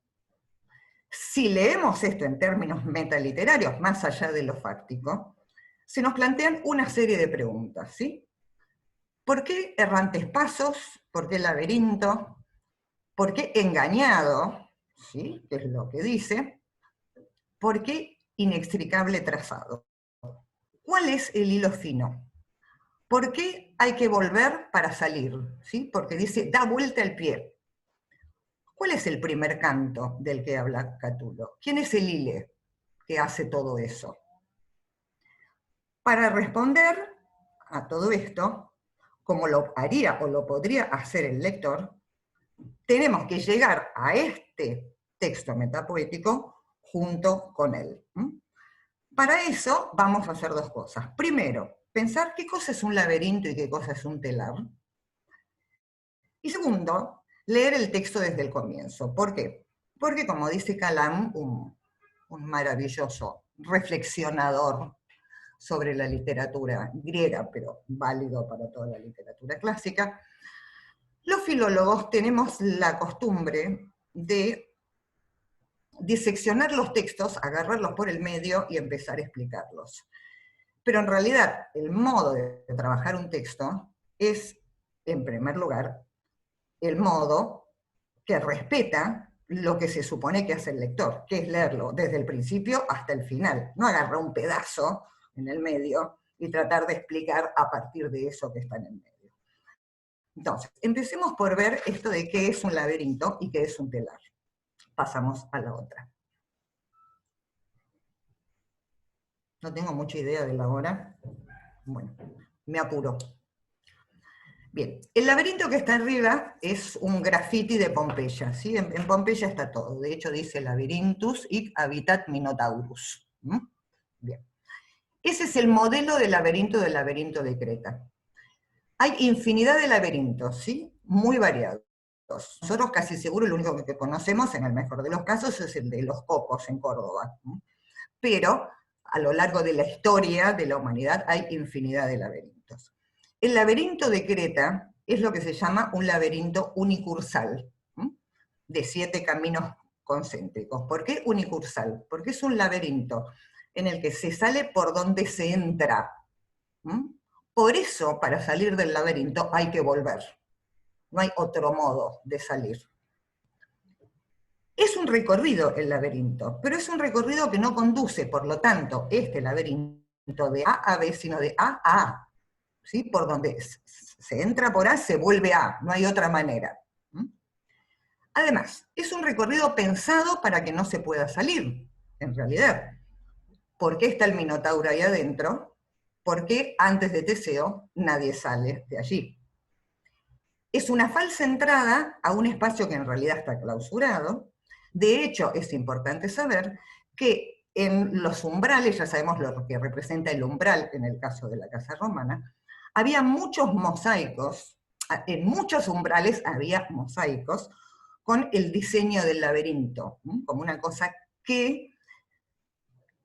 Si leemos esto en términos metaliterarios, más allá de lo fáctico, se nos plantean una serie de preguntas, ¿sí? ¿Por qué errantes pasos? ¿Por qué laberinto? ¿Por qué engañado? ¿Sí? Que es lo que dice. ¿Por qué inextricable trazado? ¿Cuál es el hilo fino? ¿Por qué hay que volver para salir? ¿Sí? Porque dice, da vuelta el pie. ¿Cuál es el primer canto del que habla Catulo? ¿Quién es el hile que hace todo eso? Para responder a todo esto, como lo haría o lo podría hacer el lector, tenemos que llegar a este texto metapoético junto con él. Para eso vamos a hacer dos cosas. Primero, pensar qué cosa es un laberinto y qué cosa es un telar. Y segundo, leer el texto desde el comienzo. ¿Por qué? Porque, como dice Calam, un maravilloso reflexionador sobre la literatura griega, pero válido para toda la literatura clásica, los filólogos tenemos la costumbre de diseccionar los textos, agarrarlos por el medio y empezar a explicarlos. Pero en realidad, el modo de trabajar un texto es, en primer lugar, el modo que respeta lo que se supone que hace el lector, que es leerlo desde el principio hasta el final. No agarrar un pedazo en el medio y tratar de explicar a partir de eso que está en el medio. Entonces, empecemos por ver esto de qué es un laberinto y qué es un telar. Pasamos a la otra. No tengo mucha idea de la hora. Bueno, me apuro. Bien, el laberinto que está arriba es un graffiti de Pompeya, ¿sí? En Pompeya está todo, de hecho dice Labyrinthus hic habitat Minotaurus. Bien. Ese es el modelo del laberinto de Creta. Hay infinidad de laberintos, ¿sí? Muy variados. Nosotros casi seguro el único que conocemos, en el mejor de los casos, es el de los Cocos en Córdoba. Pero a lo largo de la historia de la humanidad hay infinidad de laberintos. El laberinto de Creta es lo que se llama un laberinto unicursal, de 7 caminos concéntricos. ¿Por qué unicursal? Porque es un laberinto en el que se sale por donde se entra. Por eso, para salir del laberinto hay que volver. No hay otro modo de salir. Es un recorrido el laberinto, pero es un recorrido que no conduce, por lo tanto, este laberinto de A a B, sino de A a A. ¿Sí? Por donde se entra por A, se vuelve a A, no hay otra manera. Además, es un recorrido pensado para que no se pueda salir, en realidad. ¿Por qué está el Minotauro ahí adentro? Porque antes de Teseo nadie sale de allí. Es una falsa entrada a un espacio que en realidad está clausurado. De hecho, es importante saber que en los umbrales, ya sabemos lo que representa el umbral en el caso de la Casa Romana, había muchos mosaicos, en muchos umbrales había mosaicos con el diseño del laberinto, como una cosa que,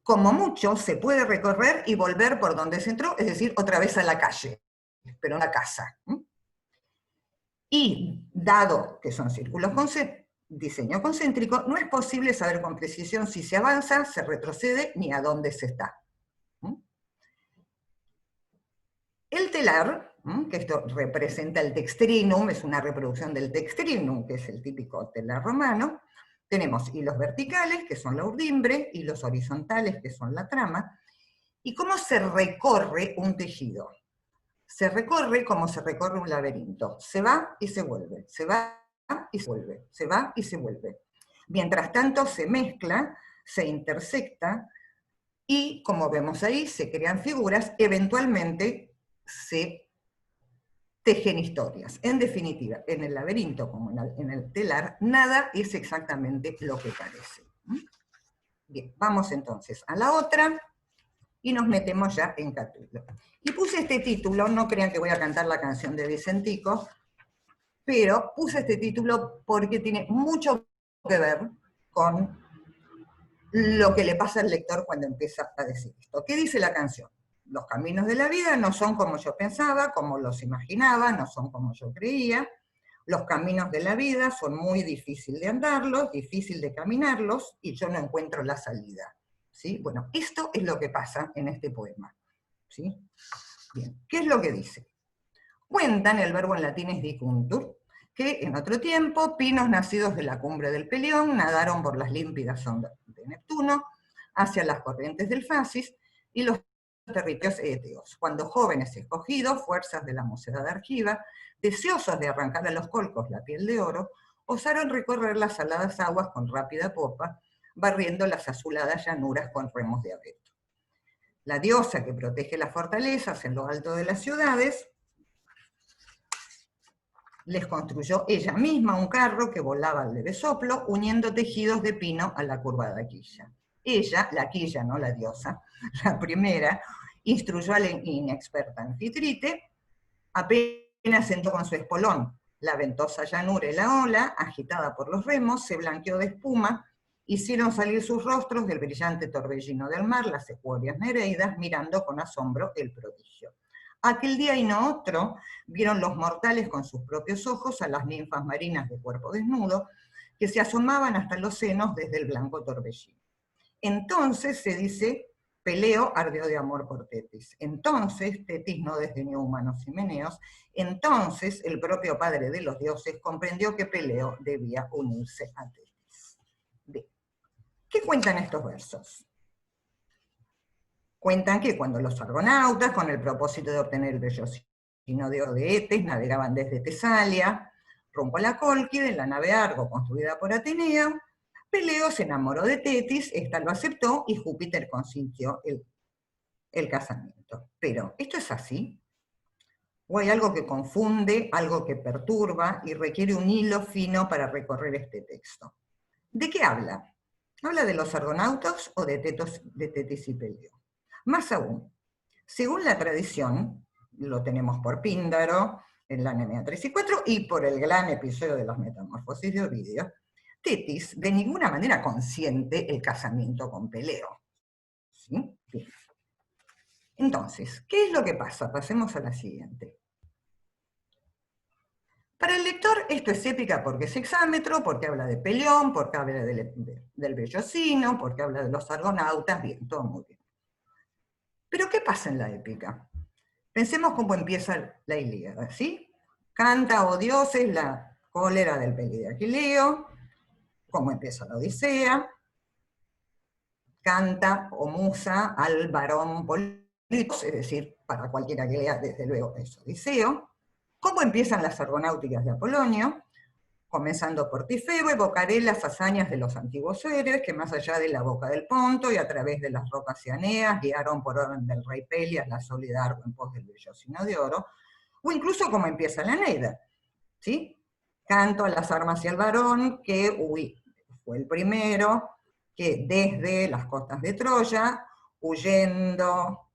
como mucho, se puede recorrer y volver por donde se entró, es decir, otra vez a la calle, pero a la casa. Y dado que son círculos con diseño concéntrico, no es posible saber con precisión si se avanza, se retrocede, ni a dónde se está. El telar, que esto representa el textrinum, es una reproducción del textrinum, que es el típico telar romano. Tenemos hilos verticales, que son la urdimbre, hilos horizontales, que son la trama. ¿Y cómo se recorre un tejido? Se recorre como se recorre un laberinto. Se va y se vuelve, se va y se vuelve, se va y se vuelve. Mientras tanto se mezcla, se intersecta, y como vemos ahí, se crean figuras, eventualmente se tejen historias. En definitiva, en el laberinto como en el telar, nada es exactamente lo que parece. Bien, vamos entonces a la otra, y nos metemos ya en Catulo. Y puse este título, no crean que voy a cantar la canción de Vicentico, pero puse este título porque tiene mucho que ver con lo que le pasa al lector cuando empieza a decir esto. ¿Qué dice la canción? Los caminos de la vida no son como yo pensaba, como los imaginaba, no son como yo creía. Los caminos de la vida son muy difíciles de andarlos, difícil de caminarlos, y yo no encuentro la salida. ¿Sí? Bueno, esto es lo que pasa en este poema. ¿Sí? Bien, ¿qué es lo que dice? Cuentan, el verbo en latín es dicuntur, que en otro tiempo pinos nacidos de la cumbre del Pelión nadaron por las límpidas ondas de Neptuno hacia las corrientes del Fasis y los territorios éteos, cuando jóvenes escogidos, fuerzas de la mocedad argiva, deseosos de arrancar a los colcos la piel de oro, osaron recorrer las saladas aguas con rápida popa, barriendo las azuladas llanuras con remos de abeto. La diosa que protege las fortalezas en lo alto de las ciudades les construyó ella misma un carro que volaba al leve soplo, uniendo tejidos de pino a la curvada quilla. Ella, la quilla, no la diosa, la primera, instruyó a la inexperta Anfitrite, apenas entró con su espolón. La ventosa llanura y la ola, agitada por los remos, se blanqueó de espuma, hicieron salir sus rostros del brillante torbellino del mar, las ecuorias nereidas, mirando con asombro el prodigio. Aquel día y no otro, vieron los mortales con sus propios ojos a las ninfas marinas de cuerpo desnudo, que se asomaban hasta los senos desde el blanco torbellino. Entonces se dice, Peleo ardió de amor por Tetis. Entonces Tetis no desdeñó humanos y meneos. Entonces el propio padre de los dioses comprendió que Peleo debía unirse a Tetis. Bien. ¿Qué cuentan estos versos? Cuentan que cuando los argonautas, con el propósito de obtener el vellocino de oro de Etes, navegaban desde Tesalia, rumbo a la Cólquida, en la nave Argo construida por Atenea, Peleo se enamoró de Tetis, ésta lo aceptó y Júpiter consintió el casamiento. Pero, ¿esto es así? ¿O hay algo que confunde, algo que perturba y requiere un hilo fino para recorrer este texto? ¿De qué habla? ¿Habla de los argonautas o de Tetis y Peleo? Más aún, según la tradición, lo tenemos por Píndaro, en la Nemea 3 y 4, y por el gran episodio de las metamorfosis de Ovidio, Tetis de ninguna manera consiente el casamiento con Peleo. ¿Sí? Bien. Entonces, ¿qué es lo que pasa? Pasemos a la siguiente. Para el lector esto es épica porque es hexámetro, porque habla de Pelión, porque habla del Bellocino, porque habla de los argonautas, bien, todo muy bien. Pero ¿qué pasa en la épica? Pensemos cómo empieza la Ilíada, ¿sí? Canta, oh dioses, la cólera del Peli de Aquileo, cómo empieza la Odisea, canta o musa al varón Politos, es decir, para cualquiera que lea, desde luego, es Odiseo. ¿Cómo empiezan las argonáuticas de Apolonio? Comenzando por Tifeo, evocaré las hazañas de los antiguos héroes que más allá de la boca del Ponto y a través de las rocas cianeas guiaron por orden del rey Pelias la sólida Argo en pos del Bellocino de oro, o incluso como empieza la Eneida, ¿sí? Canto a las armas y al varón, que fue el primero, que desde las costas de Troya, huyendo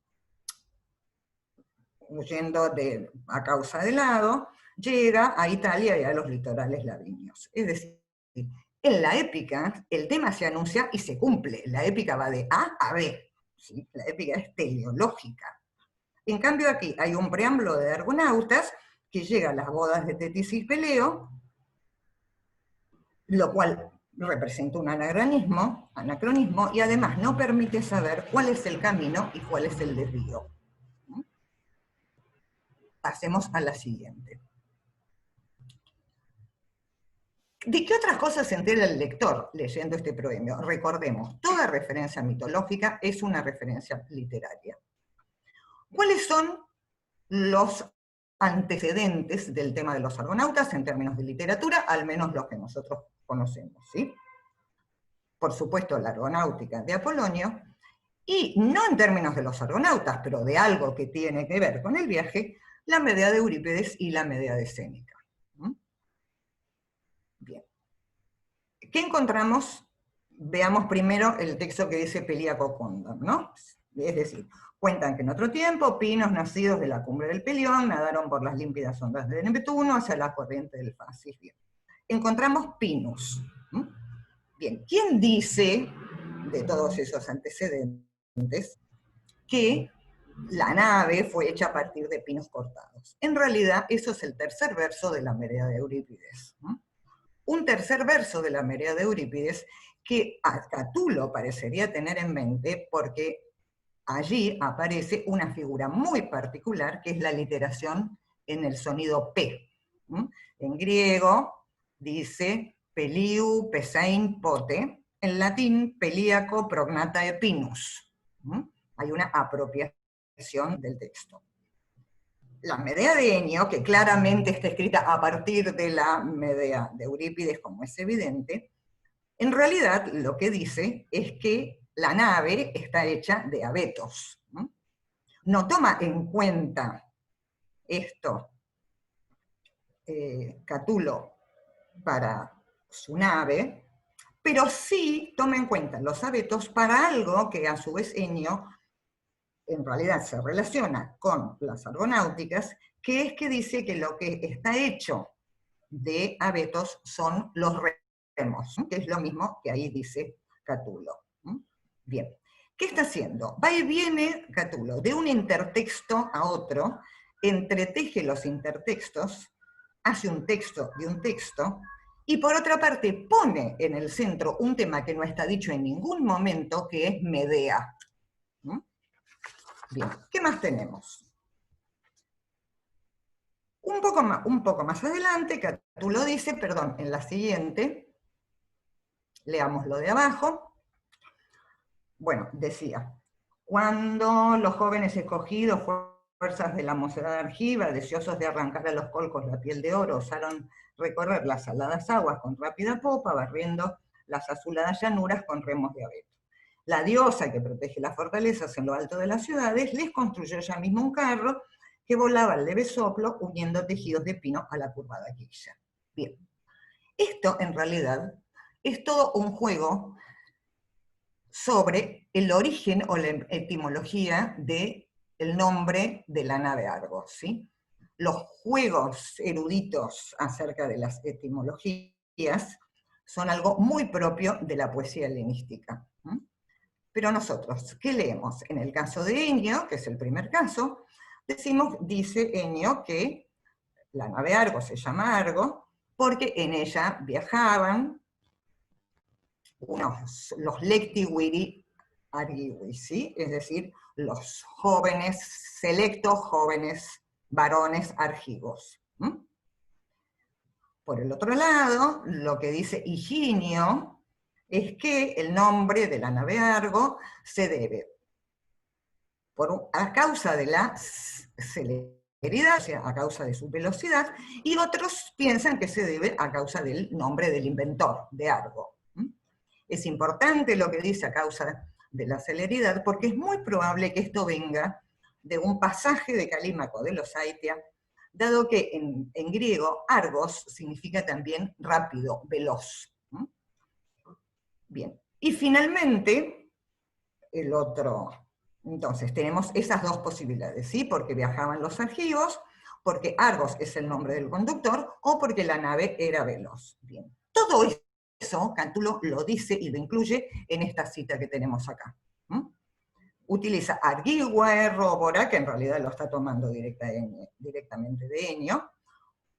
a causa del hado, llega a Italia y a los litorales lavinios. Es decir, en la épica el tema se anuncia y se cumple. La épica va de A a B. ¿Sí? La épica es teleológica. En cambio aquí hay un preámbulo de argonautas que llega a las bodas de Tetis y Peleo, lo cual representa un anacronismo, y además no permite saber cuál es el camino y cuál es el desvío. Pasemos a la siguiente. ¿De qué otras cosas se entera el lector leyendo este proemio? Recordemos, toda referencia mitológica es una referencia literaria. ¿Cuáles son los antecedentes del tema de los argonautas en términos de literatura, al menos los que nosotros conocemos, ¿sí? Por supuesto, la argonáutica de Apolonio, y no en términos de los argonautas, pero de algo que tiene que ver con el viaje, la Medea de Eurípides y la Medea de Séneca. Bien. ¿Qué encontramos? Veamos primero el texto que dice Pelíaco Cóndor, ¿no? Es decir, cuentan que en otro tiempo, pinos nacidos de la cumbre del Pelión nadaron por las límpidas ondas de Neptuno hacia la corriente del Fasis. Bien. Encontramos Pinus. Bien, ¿quién dice, de todos esos antecedentes, que la nave fue hecha a partir de pinos cortados? En realidad, eso es el tercer verso de la Medea de Eurípides. Un tercer verso de la Medea de Eurípides que a Catulo parecería tener en mente porque allí aparece una figura muy particular que es la literación en el sonido P. En griego dice Peliu pesein pote, en latín pelíaco prognata epinus. Hay una apropiación del texto. La Medea de Enio, que claramente está escrita a partir de la Medea de Eurípides, como es evidente, en realidad lo que dice es que la nave está hecha de abetos. No toma en cuenta esto Catulo para su nave, pero sí toma en cuenta los abetos para algo que a su vez Enio en realidad se relaciona con las argonáuticas, que es que dice que lo que está hecho de abetos son los remos, que es lo mismo que ahí dice Catulo. Bien, ¿qué está haciendo? Va y viene Catulo de un intertexto a otro, entreteje los intertextos, hace un texto de un texto, y por otra parte pone en el centro un tema que no está dicho en ningún momento, que es Medea. Bien, ¿qué más tenemos? Un poco más adelante, Catulo dice, perdón, en la siguiente, leamos lo de abajo. Bueno, decía, cuando los jóvenes escogidos, fuerzas de la mocedad argiva, deseosos de arrancar a los colcos la piel de oro, osaron recorrer las saladas aguas con rápida popa, barriendo las azuladas llanuras con remos de abeto. La diosa que protege las fortalezas en lo alto de las ciudades les construyó ella misma un carro que volaba al leve soplo uniendo tejidos de pino a la curvada quilla. Bien, esto en realidad es todo un juego sobre el origen o la etimología del nombre de la nave Argos, ¿sí? Los juegos eruditos acerca de las etimologías son algo muy propio de la poesía helenística. Pero nosotros, ¿qué leemos? En el caso de Enio, que es el primer caso, dice Enio que la nave Argo se llama Argo porque en ella viajaban los lecti viri argivi, ¿sí? Es decir, los jóvenes, selectos jóvenes varones argivos. Por el otro lado, lo que dice Higinio es que el nombre de la nave Argo se debe a causa de la celeridad, o sea, a causa de su velocidad, y otros piensan que se debe a causa del nombre del inventor, de Argo. Es importante lo que dice a causa de la celeridad, porque es muy probable que esto venga de un pasaje de Calímaco de los Aitia, dado que en griego Argos significa también rápido, veloz. Bien, y finalmente, el otro, entonces tenemos esas dos posibilidades, ¿sí? Porque viajaban los argivos, porque Argos es el nombre del conductor, o porque la nave era veloz. Bien, todo eso Catulo lo dice y lo incluye en esta cita que tenemos acá. Utiliza argigue, robora, que en realidad lo está tomando directamente de Enio,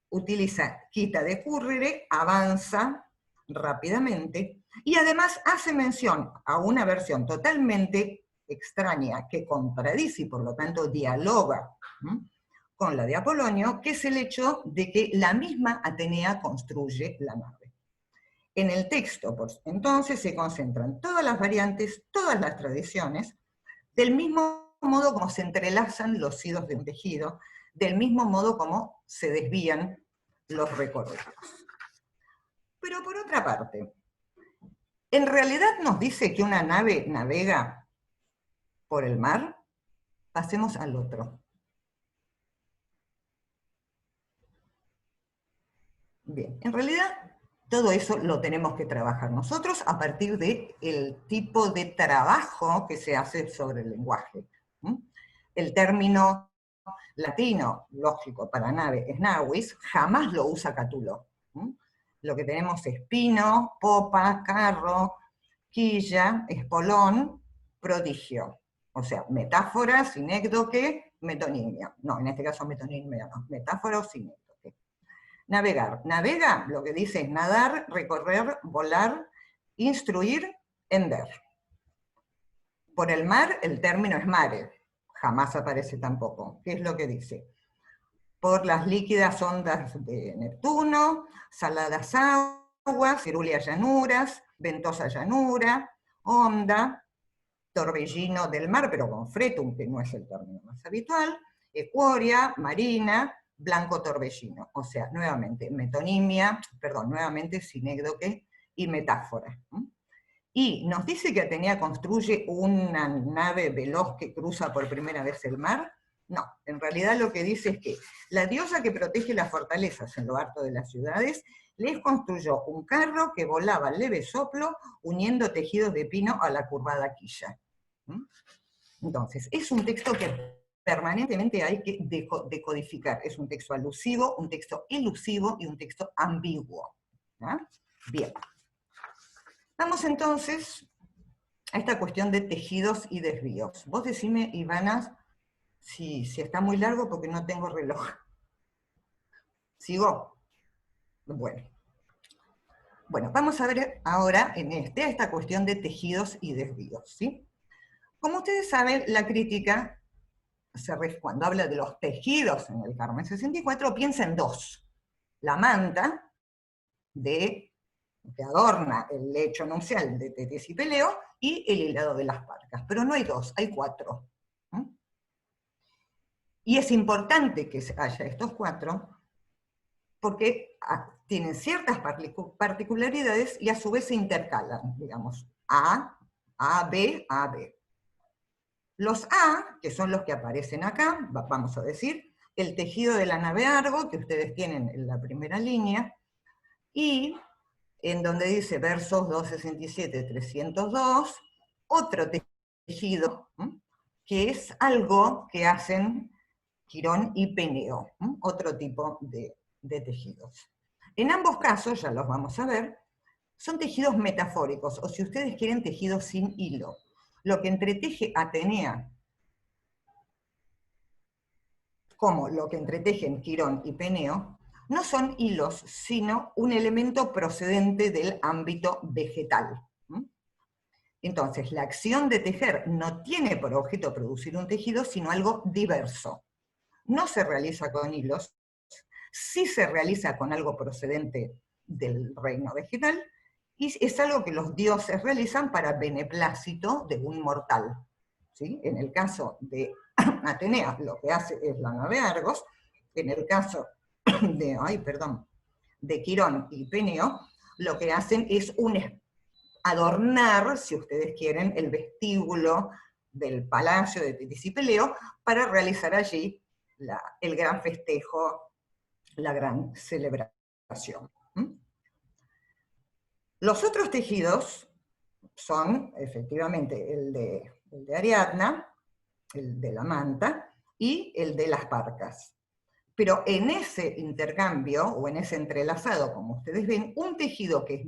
utiliza quita de currere, avanza rápidamente, y además hace mención a una versión totalmente extraña que contradice y por lo tanto dialoga con la de Apolonio, que es el hecho de que la misma Atenea construye la nave. En el texto, entonces, se concentran todas las variantes, todas las tradiciones, del mismo modo como se entrelazan los hilos de un tejido, del mismo modo como se desvían los recorridos. Pero por otra parte, ¿en realidad nos dice que una nave navega por el mar? Pasemos al otro. Bien, en realidad todo eso lo tenemos que trabajar nosotros a partir del tipo de trabajo que se hace sobre el lenguaje. El término latino, lógico, para nave es navis, jamás lo usa Catulo. Lo que tenemos es pino, popa, carro, quilla, espolón, prodigio. O sea, metáfora, sinécdoque, metonimia. No, en este caso metonimia no, metáfora o sinécdoque. Navegar. Navega, lo que dice es nadar, recorrer, volar, instruir, ender. Por el mar, el término es mare. Jamás aparece tampoco. ¿Qué es lo que dice? Por las líquidas ondas de Neptuno, saladas aguas, cerúleas llanuras, ventosa llanura, onda, torbellino del mar, pero con fretum, que no es el término más habitual, ecuoria, marina, blanco torbellino. O sea, nuevamente, nuevamente sinécdoque y metáfora. Y nos dice que Atenea construye una nave veloz que cruza por primera vez el mar. No, en realidad lo que dice es que la diosa que protege las fortalezas en lo alto de las ciudades les construyó un carro que volaba al leve soplo uniendo tejidos de pino a la curvada quilla. Entonces, es un texto que permanentemente hay que decodificar. Es un texto alusivo, un texto elusivo y un texto ambiguo. Bien. Vamos entonces a esta cuestión de tejidos y desvíos. Vos decime, Ivana, si está muy largo porque no tengo reloj. ¿Sigo? Bueno. Bueno, vamos a ver ahora esta cuestión de tejidos y desvíos, ¿sí? Como ustedes saben, la crítica, cuando habla de los tejidos en el Carmen 64, piensa en dos. La manta que adorna el lecho nupcial de Tetis y Peleo, y el hilado de las parcas. Pero no hay dos, hay cuatro. Y es importante que haya estos cuatro, porque tienen ciertas particularidades y a su vez se intercalan, digamos. A A, B, A, B. Los A, que son los que aparecen acá, vamos a decir, el tejido de la nave Argo, que ustedes tienen en la primera línea, y en donde dice versos 267-302, otro tejido, que es algo que hacen Quirón y Peneo, otro tipo de tejidos. En ambos casos, ya los vamos a ver, son tejidos metafóricos, o si ustedes quieren, tejidos sin hilo. Lo que entreteje Atenea, como lo que entretejen Quirón y Peneo, no son hilos, sino un elemento procedente del ámbito vegetal. Entonces, la acción de tejer no tiene por objeto producir un tejido, sino algo diverso. No se realiza con hilos, sí se realiza con algo procedente del reino vegetal, y es algo que los dioses realizan para beneplácito de un mortal. ¿Sí? En el caso de Atenea, lo que hace es la nave Argos. En el caso de Quirón y Peneo, lo que hacen es adornar, si ustedes quieren, el vestíbulo del palacio de Tetis y Peleo para realizar allí el gran festejo, la gran celebración. Los otros tejidos son, efectivamente, el de Ariadna, el de la manta, y el de las parcas. Pero en ese intercambio, o en ese entrelazado, como ustedes ven, un tejido que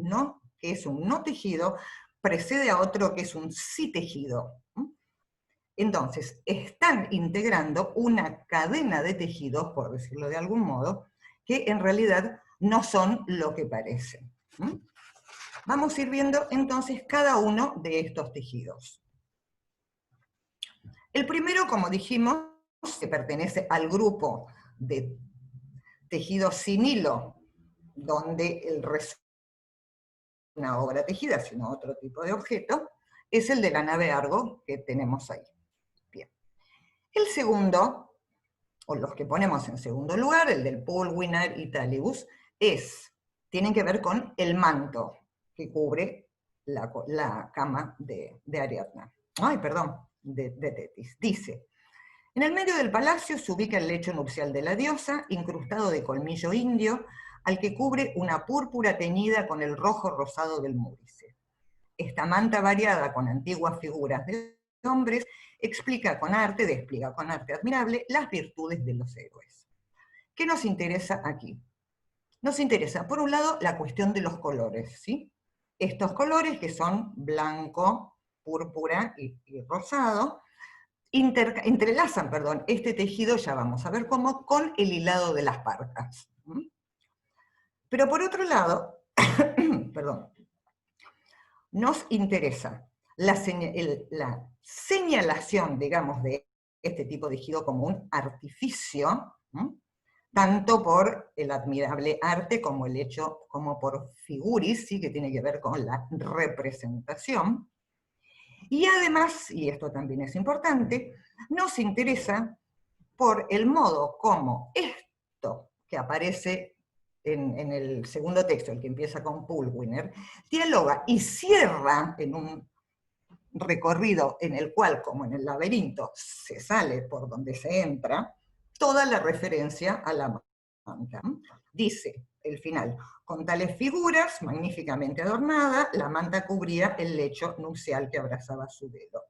es un no tejido, precede a otro que es un sí tejido. Entonces, están integrando una cadena de tejidos, por decirlo de algún modo, que en realidad no son lo que parecen. Vamos a ir viendo entonces cada uno de estos tejidos. El primero, como dijimos, que pertenece al grupo de tejidos sin hilo, donde el resto no es una obra tejida, sino otro tipo de objeto, es el de la nave Argo que tenemos ahí. Bien. El segundo, o los que ponemos en segundo lugar, el del Pulvinar Italibus, tienen que ver con el manto que cubre la cama de Ariadna. De Tetis. Dice: en el medio del palacio se ubica el lecho nupcial de la diosa, incrustado de colmillo indio, al que cubre una púrpura teñida con el rojo rosado del múrice. Esta manta variada con antiguas figuras de hombres despliega con arte admirable las virtudes de los héroes. ¿Qué nos interesa aquí? Nos interesa, por un lado, la cuestión de los colores, ¿sí? Estos colores, que son blanco, púrpura y rosado, entrelazan este tejido, ya vamos a ver cómo, con el hilado de las parcas. Pero por otro lado, nos interesa la señalación, digamos, de este tipo de tejido como un artificio, tanto por el admirable arte como por figuris, ¿sí? Que tiene que ver con la representación. Y además, y esto también es importante, nos interesa por el modo como esto que aparece en el segundo texto, el que empieza con Pulvinar, dialoga y cierra en un recorrido en el cual, como en el laberinto, se sale por donde se entra, toda la referencia a la manta. Dice el final: con tales figuras, magníficamente adornada, la manta cubría el lecho nupcial que abrazaba su velo.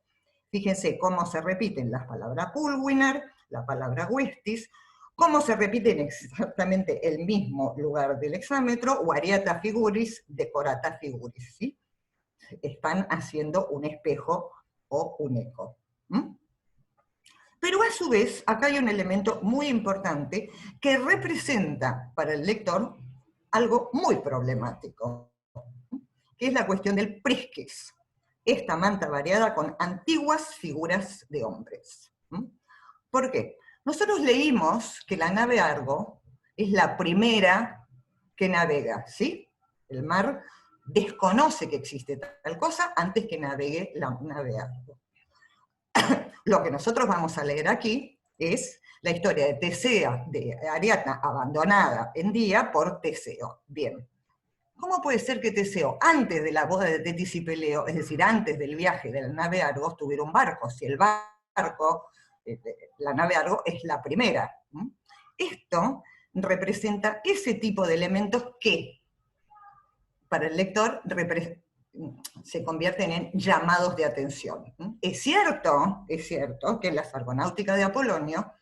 Fíjense cómo se repiten las palabras Pulvinar, la palabra Vestis, cómo se repiten exactamente el mismo lugar del hexámetro, o ariata figuris, decorata figuris, ¿sí? Están haciendo un espejo o un eco. Pero a su vez, acá hay un elemento muy importante que representa para el lector algo muy problemático, que es la cuestión del prisquis, esta manta variada con antiguas figuras de hombres. ¿Por qué? Nosotros leímos que la nave Argo es la primera que navega, ¿sí? El mar desconoce que existe tal cosa antes que navegue la nave Argo. Lo que nosotros vamos a leer aquí es la historia de Ariadna abandonada en día por Teseo. Bien. ¿cómo puede ser que Teseo, antes de la boda de Tetis y Peleo, es decir, antes del viaje de la nave Argos, tuviera un barco? Si el barco, la nave Argos, es la primera. Esto representa ese tipo de elementos que, para el lector, se convierten en llamados de atención. Es cierto que en la Argonáutica de Apolonio,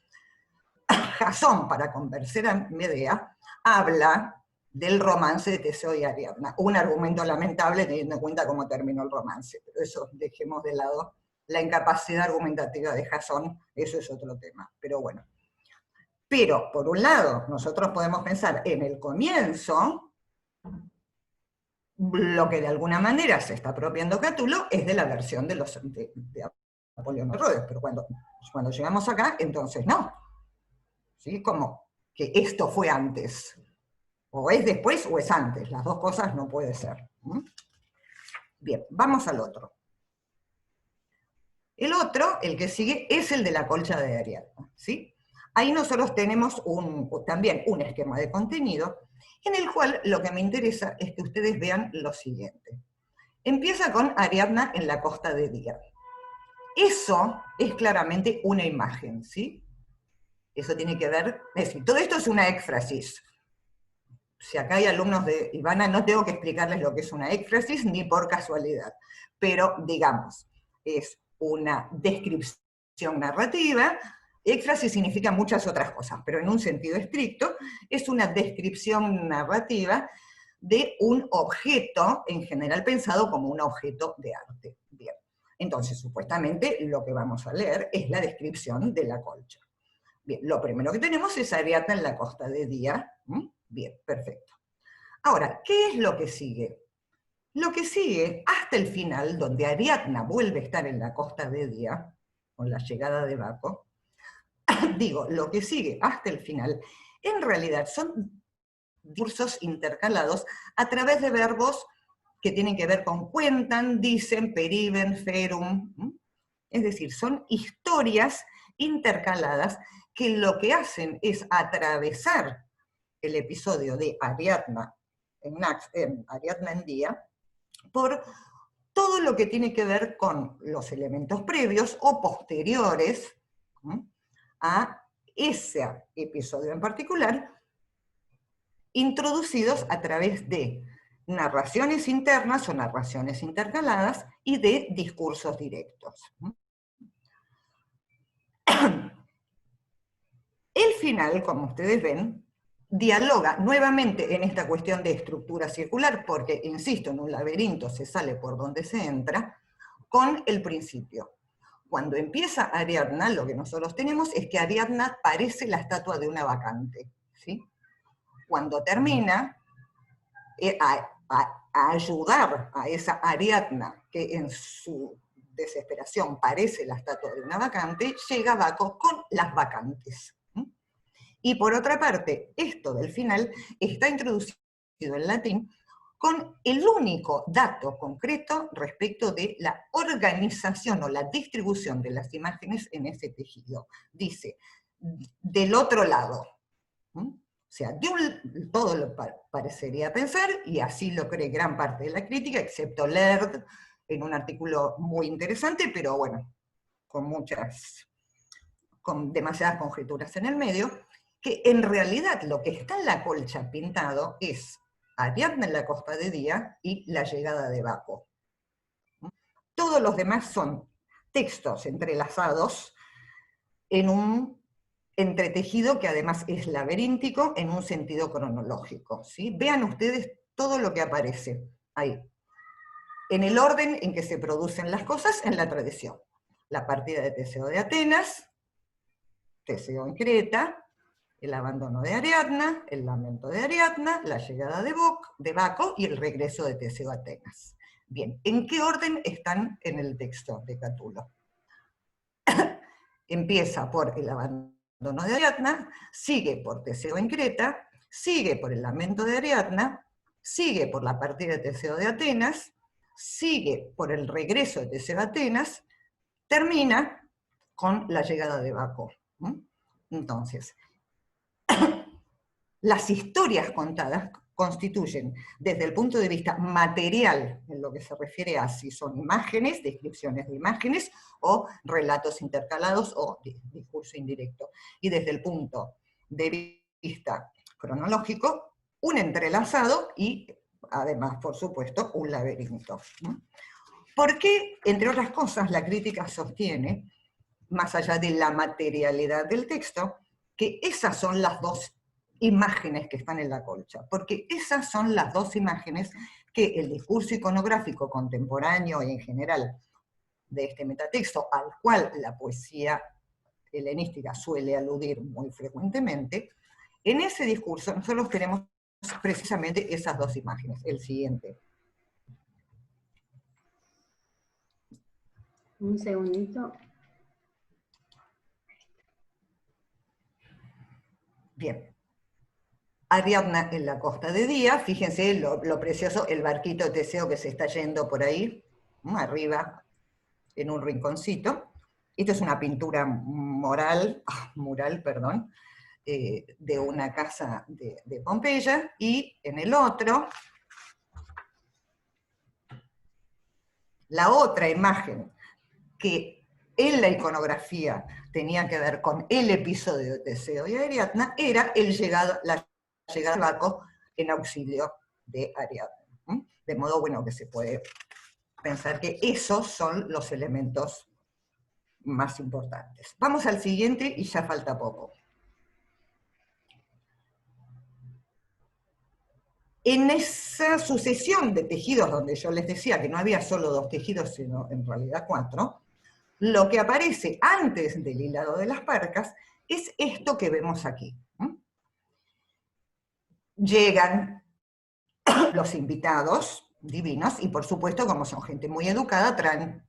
Jasón, para convencer a Medea, habla del romance de Teseo y Ariadna. Un argumento lamentable teniendo en cuenta cómo terminó el romance, pero eso dejemos de lado. La incapacidad argumentativa de Jasón, eso es otro tema, pero bueno. Pero, por un lado, nosotros podemos pensar en el comienzo, lo que de alguna manera se está apropiando Cátulo es de la versión de Apolión de Rhodes, pero cuando llegamos acá, entonces no. ¿Sí? Como que esto fue antes. O es después o es antes. Las dos cosas no puede ser. Bien, vamos al otro. El otro, el que sigue, es el de la colcha de Ariadna. ¿Sí? Ahí nosotros tenemos también un esquema de contenido, en el cual lo que me interesa es que ustedes vean lo siguiente. Empieza con Ariadna en la costa de Día. Eso es claramente una imagen, ¿sí? Eso tiene que ver, es decir, todo esto es una éfrasis. Si acá hay alumnos de Ivana, no tengo que explicarles lo que es una éfrasis, ni por casualidad. Pero, digamos, es una descripción narrativa. Éfrasis significa muchas otras cosas, pero en un sentido estricto, es una descripción narrativa de un objeto, en general pensado como un objeto de arte. Bien. Entonces, supuestamente, lo que vamos a leer es la descripción de la colcha. Bien, lo primero que tenemos es Ariadna en la costa de Día. Bien, perfecto. Ahora, ¿qué es lo que sigue? Lo que sigue hasta el final, donde Ariadna vuelve a estar en la costa de Día, con la llegada de Baco, digo, lo que sigue hasta el final, en realidad son discursos intercalados a través de verbos que tienen que ver con cuentan, dicen, periben, ferum. Es decir, son historias intercaladas que lo que hacen es atravesar el episodio de Ariadna en Día por todo lo que tiene que ver con los elementos previos o posteriores a ese episodio en particular, introducidos a través de narraciones internas o narraciones intercaladas y de discursos directos. El final, como ustedes ven, dialoga nuevamente en esta cuestión de estructura circular, porque, insisto, en un laberinto se sale por donde se entra, con el principio. Cuando empieza Ariadna, lo que nosotros tenemos es que Ariadna parece la estatua de una bacante, ¿sí? Cuando termina, a ayudar a esa Ariadna, que en su desesperación parece la estatua de una bacante, llega Baco con las bacantes. Y por otra parte, esto del final está introducido en latín con el único dato concreto respecto de la organización o la distribución de las imágenes en ese tejido. Dice, del otro lado. O sea, todo lo parecería pensar, y así lo cree gran parte de la crítica, excepto Laird, en un artículo muy interesante, pero bueno, con demasiadas conjeturas en el medio, que en realidad lo que está en la colcha pintado es Ariadna en la costa de Día y la llegada de Baco. Todos los demás son textos entrelazados en un entretejido que además es laberíntico en un sentido cronológico. ¿Sí? Vean ustedes todo lo que aparece ahí, en el orden en que se producen las cosas en la tradición. La partida de Teseo de Atenas, Teseo en Creta, el abandono de Ariadna, el lamento de Ariadna, la llegada de Baco y el regreso de Teseo a Atenas. Bien, ¿en qué orden están en el texto de Cátulo? Empieza por el abandono de Ariadna, sigue por Teseo en Creta, sigue por el lamento de Ariadna, sigue por la partida de Teseo de Atenas, sigue por el regreso de Teseo a Atenas, termina con la llegada de Baco. Entonces, las historias contadas constituyen, desde el punto de vista material, en lo que se refiere a si son imágenes, descripciones de imágenes, o relatos intercalados, o discurso indirecto. Y desde el punto de vista cronológico, un entrelazado y, además, por supuesto, un laberinto. ¿Por qué, entre otras cosas, la crítica sostiene, más allá de la materialidad del texto, que esas son las dos imágenes que están en la colcha? Porque esas son las dos imágenes que el discurso iconográfico contemporáneo y en general de este metatexto, al cual la poesía helenística suele aludir muy frecuentemente, en ese discurso nosotros tenemos precisamente esas dos imágenes. El siguiente. Un segundito. Bien. Ariadna en la costa de día, fíjense lo precioso, el barquito de Teseo que se está yendo por ahí, arriba, en un rinconcito. Esto es una pintura mural, de una casa de Pompeya, y en el otro, la otra imagen que en la iconografía tenía que ver con el episodio de Teseo y Ariadna, era la llegada del barco en auxilio de Ariadna. De modo, bueno, que se puede pensar que esos son los elementos más importantes. Vamos al siguiente y ya falta poco. En esa sucesión de tejidos, donde yo les decía que no había solo 2 tejidos, sino en realidad 4, lo que aparece antes del hilado de las parcas es esto que vemos aquí. Llegan los invitados divinos, y por supuesto, como son gente muy educada, traen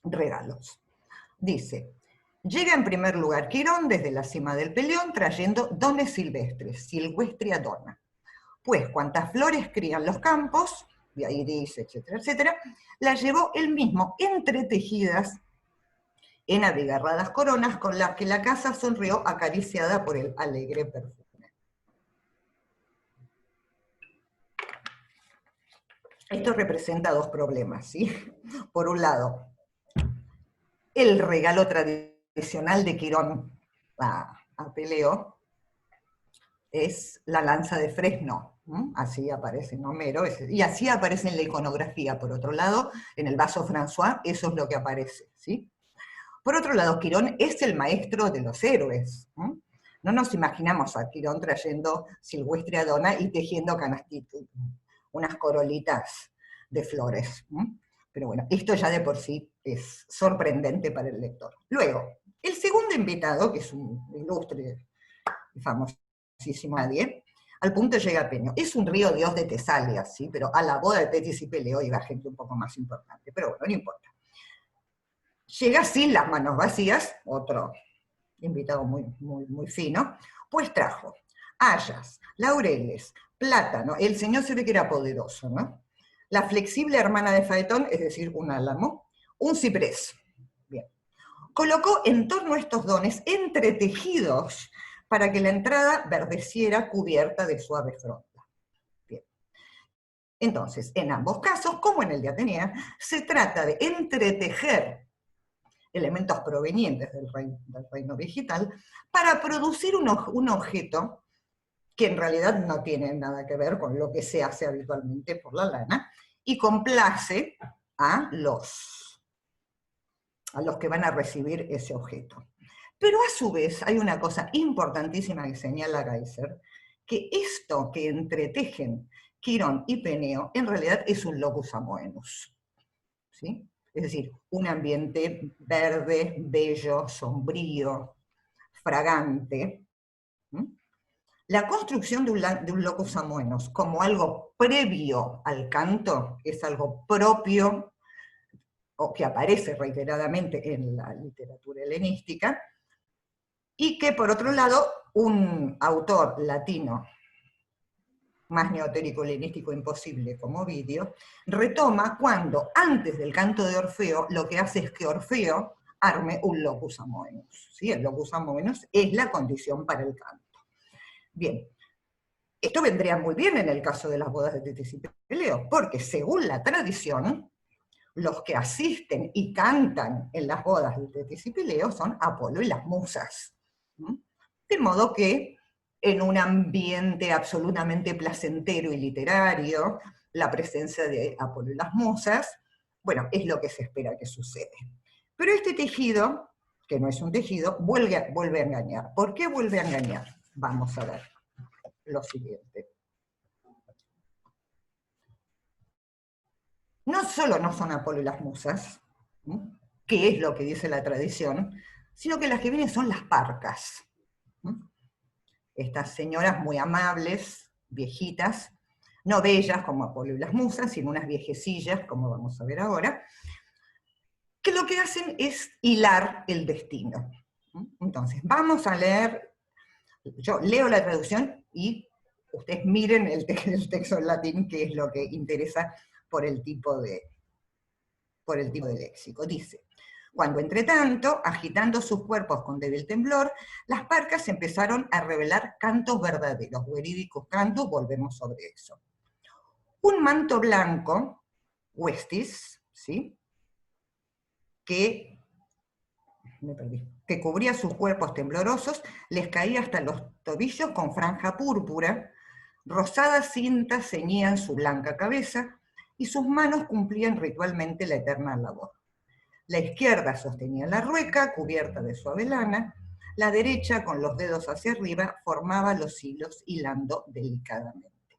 regalos. Dice, llega en primer lugar Quirón desde la cima del Pelión trayendo dones silvestres, silvestria dona. Pues cuantas flores crían los campos, y ahí dice, etcétera, etcétera, las llevó él mismo entretejidas en abigarradas coronas con las que la casa sonrió acariciada por el alegre perfume. Esto representa 2 problemas, ¿sí? Por un lado, el regalo tradicional de Quirón a Peleo es la lanza de fresno, así aparece en Homero, y así aparece en la iconografía. Por otro lado, en el vaso François, eso es lo que aparece, ¿sí? Por otro lado, Quirón es el maestro de los héroes. No nos imaginamos a Quirón trayendo silvestre dona y tejiendo canastitos, unas corolitas de flores. Pero bueno, esto ya de por sí es sorprendente para el lector. Luego, el segundo invitado, que es un ilustre y famosísimo nadie, al punto llega Penio. Es un río dios de Tesalia, ¿sí? Pero a la boda de Tetis y Peleo iba gente un poco más importante. Pero bueno, no importa. Llega sin las manos vacías, otro invitado muy fino, pues trajo hayas, laureles, plátano, el señor se ve que era poderoso, ¿no? La flexible hermana de Faetón, es decir, un álamo, un ciprés. Bien. Colocó en torno a estos dones entretejidos para que la entrada verdeciera cubierta de suave fronda. Bien. Entonces, en ambos casos, como en el de Atenea, se trata de entretejer elementos provenientes del reino vegetal, para producir un objeto que en realidad no tiene nada que ver con lo que se hace habitualmente por la lana, y complace a los que van a recibir ese objeto. Pero a su vez hay una cosa importantísima que señala Geisler, que esto que entretejen Quirón y Peneo en realidad es un locus amoenus, ¿sí? Es decir, un ambiente verde, bello, sombrío, fragante. La construcción de un locus amoenus como algo previo al canto es algo propio, o que aparece reiteradamente en la literatura helenística, y que por otro lado un autor latino más neotérico helenístico imposible como Ovidio, retoma cuando, antes del canto de Orfeo, lo que hace es que Orfeo arme un locus amoenus. ¿Sí? El locus amoenus es la condición para el canto. Bien, Esto vendría muy bien en el caso de las bodas de Tetis y Peleo, porque según la tradición, los que asisten y cantan en las bodas de Tetis y Peleo son Apolo y las musas. De modo que en un ambiente absolutamente placentero y literario, la presencia de Apolo y las musas, bueno, es lo que se espera que sucede. Pero este tejido, que no es un tejido, vuelve a engañar. ¿Por qué vuelve a engañar? Vamos a ver lo siguiente. No solo no son Apolo y las musas, que es lo que dice la tradición, sino que las que vienen son las parcas. Estas señoras muy amables, viejitas, no bellas como Apolo y las musas, sino unas viejecillas, como vamos a ver ahora, que lo que hacen es hilar el destino. Entonces, vamos a leer, yo leo la traducción y ustedes miren el texto en latín, que es lo que interesa por el tipo de léxico. Dice: cuando entre tanto, agitando sus cuerpos con débil temblor, las parcas empezaron a revelar cantos verdaderos, verídicos cantos, volvemos sobre eso. Un manto blanco, vestis, ¿sí?, que cubría sus cuerpos temblorosos, les caía hasta los tobillos con franja púrpura, rosadas cintas ceñían su blanca cabeza, y sus manos cumplían ritualmente la eterna labor. La izquierda sostenía la rueca, cubierta de suave lana, la derecha, con los dedos hacia arriba, formaba los hilos hilando delicadamente.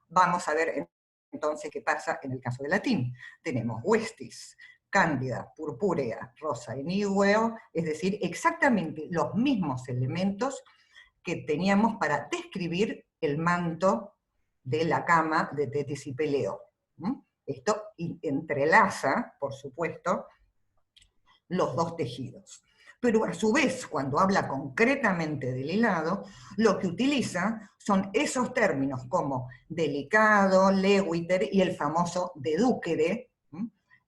Vamos a ver entonces qué pasa en el caso del latín. Tenemos vestis, cándida, purpúrea, rosa y nigüeo, es decir, exactamente los mismos elementos que teníamos para describir el manto de la cama de Tetis y Peleo. Esto entrelaza, por supuesto, los dos tejidos. Pero a su vez, cuando habla concretamente del hilado, lo que utiliza son esos términos como delicado, leguiter y el famoso dedúquere,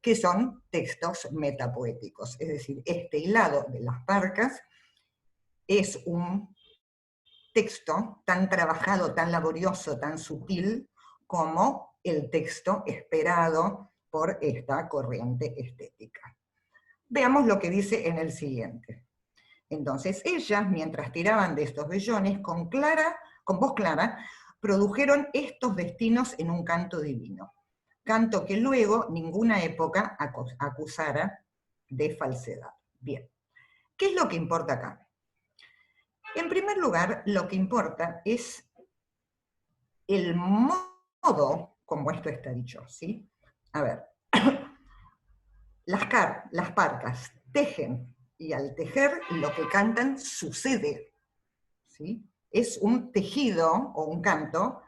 que son textos metapoéticos. Es decir, este hilado de las parcas es un texto tan trabajado, tan laborioso, tan sutil, como el texto esperado por esta corriente estética. Veamos lo que dice en el siguiente. Entonces, ellas, mientras tiraban de estos vellones, con voz clara, produjeron estos destinos en un canto divino, canto que luego ninguna época acusara de falsedad. Bien, ¿qué es lo que importa acá? En primer lugar, lo que importa es el modo como esto está dicho, ¿sí? A ver, las parcas tejen, y al tejer lo que cantan sucede, ¿sí? Es un tejido o un canto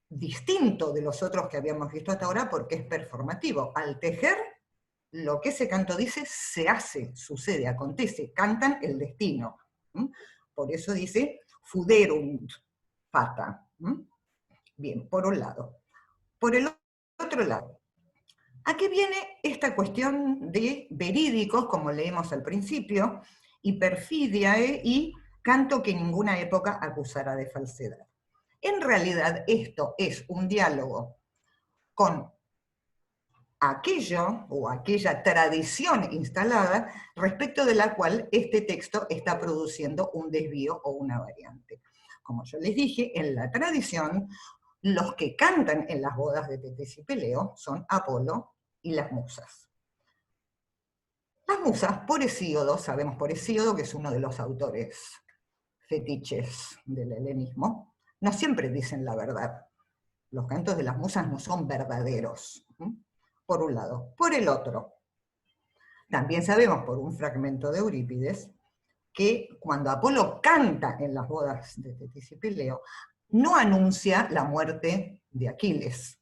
distinto de los otros que habíamos visto hasta ahora porque es performativo. Al tejer, lo que ese canto dice se hace, sucede, acontece, cantan el destino. Por eso dice fuderunt fata. Bien, por un lado. Por el otro lado, ¿a qué viene esta cuestión de verídicos, como leemos al principio, y perfidiae y canto que ninguna época acusará de falsedad? En realidad esto es un diálogo con aquello o aquella tradición instalada respecto de la cual este texto está produciendo un desvío o una variante. Como yo les dije, en la tradición, los que cantan en las bodas de Tetis y Peleo son Apolo y las musas. Las musas, por Hesíodo, sabemos por Hesíodo, que es uno de los autores fetiches del helenismo, no siempre dicen la verdad. Los cantos de las musas no son verdaderos, por un lado. Por el otro, también sabemos por un fragmento de Eurípides, que cuando Apolo canta en las bodas de Tetis y Peleo, no anuncia la muerte de Aquiles,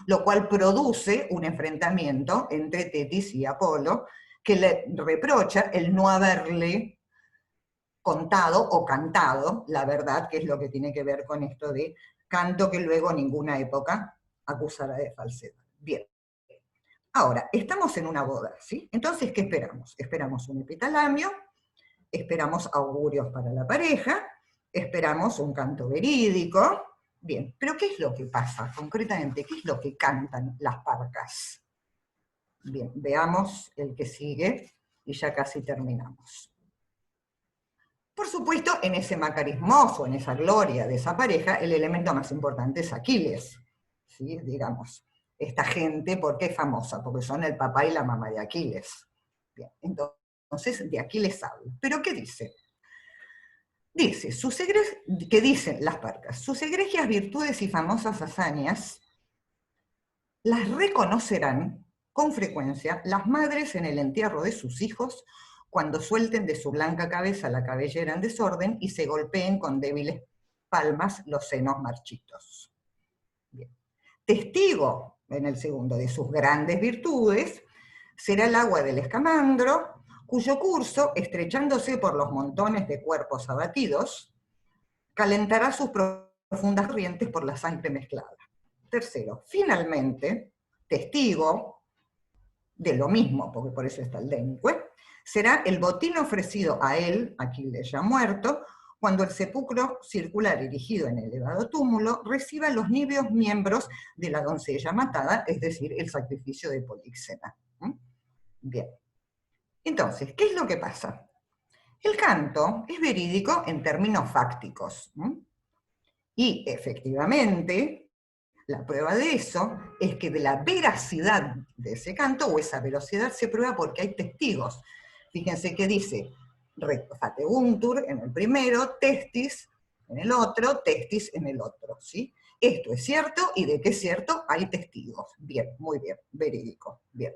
lo cual produce un enfrentamiento entre Tetis y Apolo, que le reprocha el no haberle contado o cantado la verdad, que es lo que tiene que ver con esto de canto que luego ninguna época acusará de falsedad. Bien. Ahora, estamos en una boda, ¿sí? Entonces, ¿qué esperamos? Esperamos un epitalamio, esperamos augurios para la pareja, esperamos un canto verídico. Bien, pero ¿qué es lo que pasa concretamente? ¿Qué es lo que cantan las parcas? Bien, veamos el que sigue y ya casi terminamos. Por supuesto, en ese macarismoso, en esa gloria de esa pareja, el elemento más importante es Aquiles. ¿Sí? Digamos, esta gente, ¿por qué es famosa? Porque son el papá y la mamá de Aquiles. Bien, entonces de Aquiles habla. ¿Pero qué dice? Dice, ¿qué dicen las parcas? Sus egregias virtudes y famosas hazañas las reconocerán con frecuencia las madres en el entierro de sus hijos, cuando suelten de su blanca cabeza la cabellera en desorden y se golpeen con débiles palmas los senos marchitos. Bien. Testigo, en el segundo, de sus grandes virtudes, será el agua del escamandro, cuyo curso, estrechándose por los montones de cuerpos abatidos, calentará sus profundas corrientes por la sangre mezclada. Tercero, finalmente, testigo de lo mismo, porque por eso está el dengue, será el botín ofrecido a él, Aquiles ya muerto, cuando el sepulcro circular erigido en el elevado túmulo reciba los niveos miembros de la doncella matada, es decir, el sacrificio de Políxena. Bien. Entonces, ¿qué es lo que pasa? El canto es verídico en términos fácticos. Y efectivamente, la prueba de eso es que de la veracidad de ese canto, o esa velocidad se prueba porque hay testigos. Fíjense que dice, fateuntur en el primero, testis en el otro, testis en el otro, ¿sí? Esto es cierto, y de que es cierto hay testigos. Bien, muy bien, verídico, bien.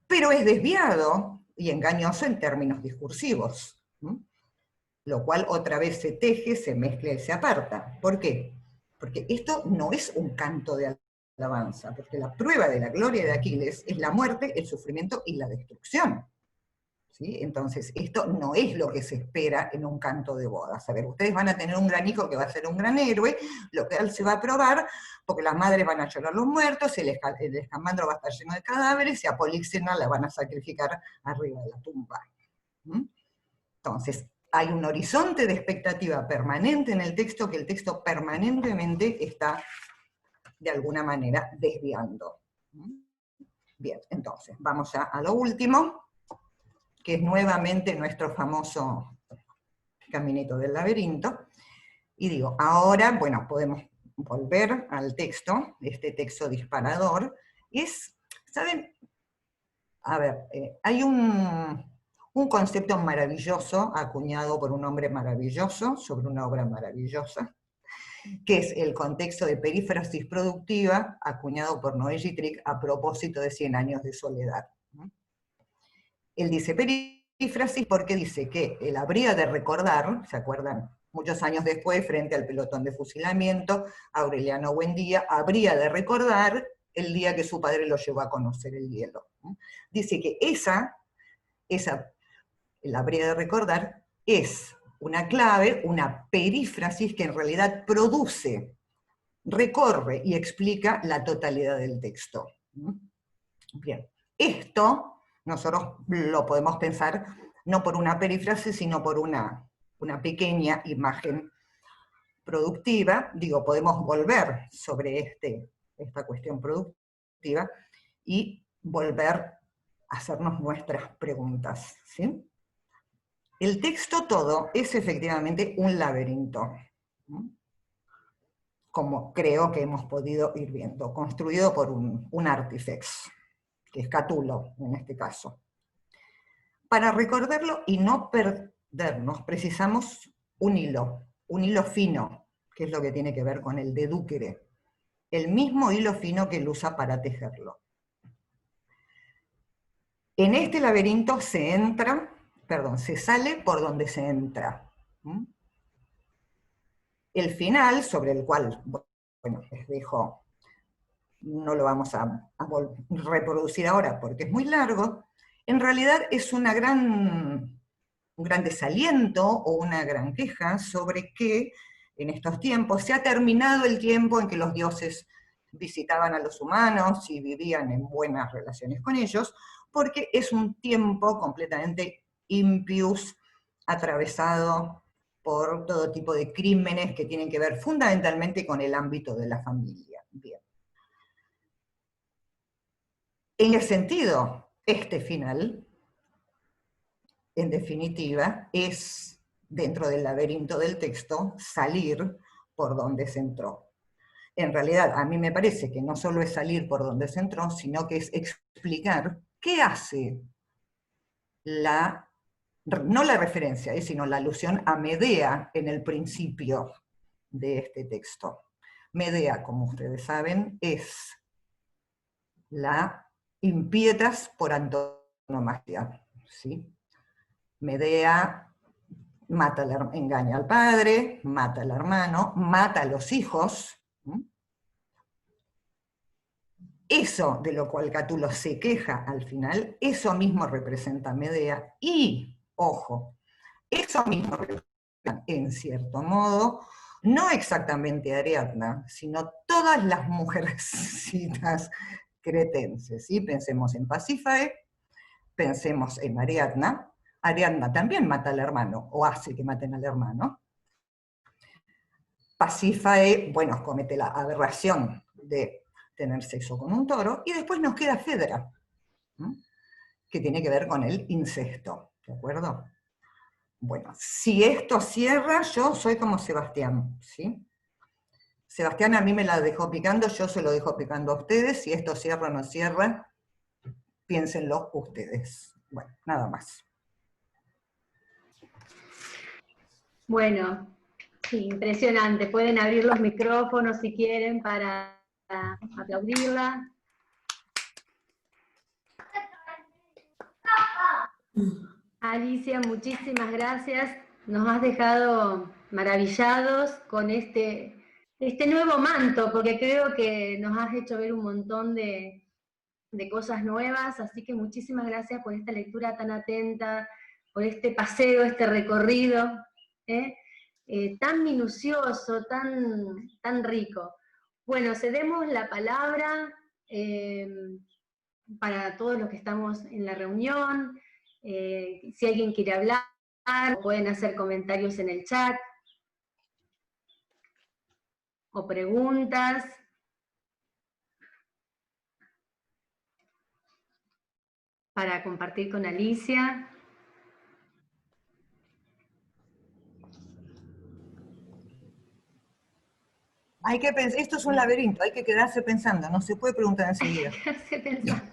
Pero es desviado y engañoso en términos discursivos, lo cual otra vez se teje, se mezcla y se aparta. ¿Por qué? Porque esto no es un canto de alabanza, porque la prueba de la gloria de Aquiles es la muerte, el sufrimiento y la destrucción. ¿Sí? Entonces, esto no es lo que se espera en un canto de bodas. A ver, ustedes van a tener un gran hijo que va a ser un gran héroe, lo que él se va a probar, porque las madres van a llorar los muertos, el escamandro va a estar lleno de cadáveres, y a Políxena la van a sacrificar arriba de la tumba. Entonces, hay un horizonte de expectativa permanente en el texto que el texto permanentemente está, de alguna manera, desviando. Bien, entonces, vamos ya a lo último, que es nuevamente nuestro famoso caminito del laberinto. Y digo, ahora, bueno, podemos volver al texto, este texto disparador. ¿Saben? A ver, hay un concepto maravilloso, acuñado por un hombre maravilloso, sobre una obra maravillosa, que es el contexto de perífrasis productiva, acuñado por Noé Gittrich a propósito de 100 años de soledad. Él dice perífrasis porque dice que él habría de recordar, ¿se acuerdan? Muchos años después, frente al pelotón de fusilamiento, Aureliano Buendía habría de recordar el día que su padre lo llevó a conocer el hielo. Dice que esa él habría de recordar, es una clave, una perífrasis que en realidad produce, recorre y explica la totalidad del texto. Bien, esto nosotros lo podemos pensar no por una perífrasis, sino por una pequeña imagen productiva. Digo, podemos volver sobre esta cuestión productiva y volver a hacernos nuestras preguntas, ¿sí? El texto todo es efectivamente un laberinto, como creo que hemos podido ir viendo, construido por un artifex, que es Catulo en este caso. Para recordarlo y no perdernos, precisamos un hilo fino, que es lo que tiene que ver con el deducere, el mismo hilo fino que él usa para tejerlo. En este laberinto se sale por donde se entra. El final, sobre el cual, bueno, les dejo, no lo vamos a reproducir ahora porque es muy largo, en realidad es un gran desaliento o una gran queja sobre que en estos tiempos se ha terminado el tiempo en que los dioses visitaban a los humanos y vivían en buenas relaciones con ellos, porque es un tiempo completamente impius, atravesado por todo tipo de crímenes que tienen que ver fundamentalmente con el ámbito de la familia. Bien. En ese sentido, este final, en definitiva, es, dentro del laberinto del texto, salir por donde se entró. En realidad, a mí me parece que no solo es salir por donde se entró, sino que es explicar qué hace no la referencia, sino la alusión a Medea en el principio de este texto. Medea, como ustedes saben, es la impietas por antonomasia, ¿sí? Medea engaña al padre, mata al hermano, mata a los hijos. Eso de lo cual Cátulo se queja al final, eso mismo representa Medea, y, ojo, eso mismo representa, en cierto modo, no exactamente a Ariadna, sino todas las mujercitas cretenses, ¿sí? Pensemos en Pasífae, pensemos en Ariadna. Ariadna también mata al hermano, o hace que maten al hermano. Pasífae, bueno, comete la aberración de tener sexo con un toro, y después nos queda Fedra, ¿no? Que tiene que ver con el incesto, ¿de acuerdo? Bueno, si esto cierra, yo soy como Sebastián, ¿sí? Sebastián a mí me la dejó picando, yo se lo dejo picando a ustedes. Si esto cierra o no cierra, piénsenlo ustedes. Bueno, nada más. Bueno, sí, impresionante. Pueden abrir los micrófonos si quieren para aplaudirla. Alicia, muchísimas gracias. Nos has dejado maravillados con este nuevo manto, porque creo que nos has hecho ver un montón de cosas nuevas, así que muchísimas gracias por esta lectura tan atenta, por este paseo, este recorrido, tan minucioso, tan rico. Bueno, cedemos la palabra para todos los que estamos en la reunión. Si alguien quiere hablar, pueden hacer comentarios en el chat o preguntas. Para compartir con Alicia. Hay que pensar, esto es un laberinto, hay que quedarse pensando, no se puede preguntar enseguida. Quedarse pensando.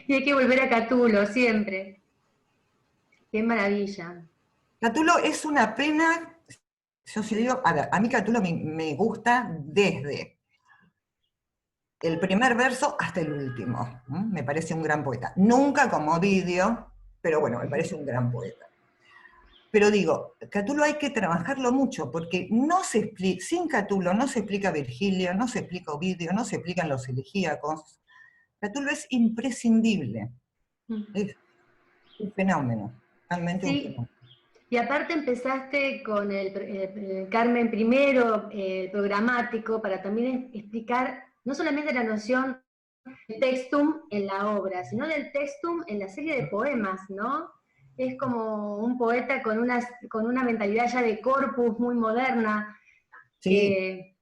Y hay que volver a Catulo, siempre. Qué maravilla. Catulo es una pena, yo sí digo, a ver, a mí Catulo me gusta desde el primer verso hasta el último. Me parece un gran poeta. Nunca como Ovidio, pero bueno, me parece un gran poeta. Pero digo, Catulo hay que trabajarlo mucho, porque no se explica, sin Catulo no se explica Virgilio, no se explica Ovidio, no se explican los elegíacos. Catulo es imprescindible. Es un fenómeno, realmente un fenómeno. Y aparte empezaste con el Carmen I, el programático, para también explicar no solamente la noción del textum en la obra, sino del textum en la serie de poemas, ¿no? Es como un poeta con una mentalidad ya de corpus muy moderna. Sí.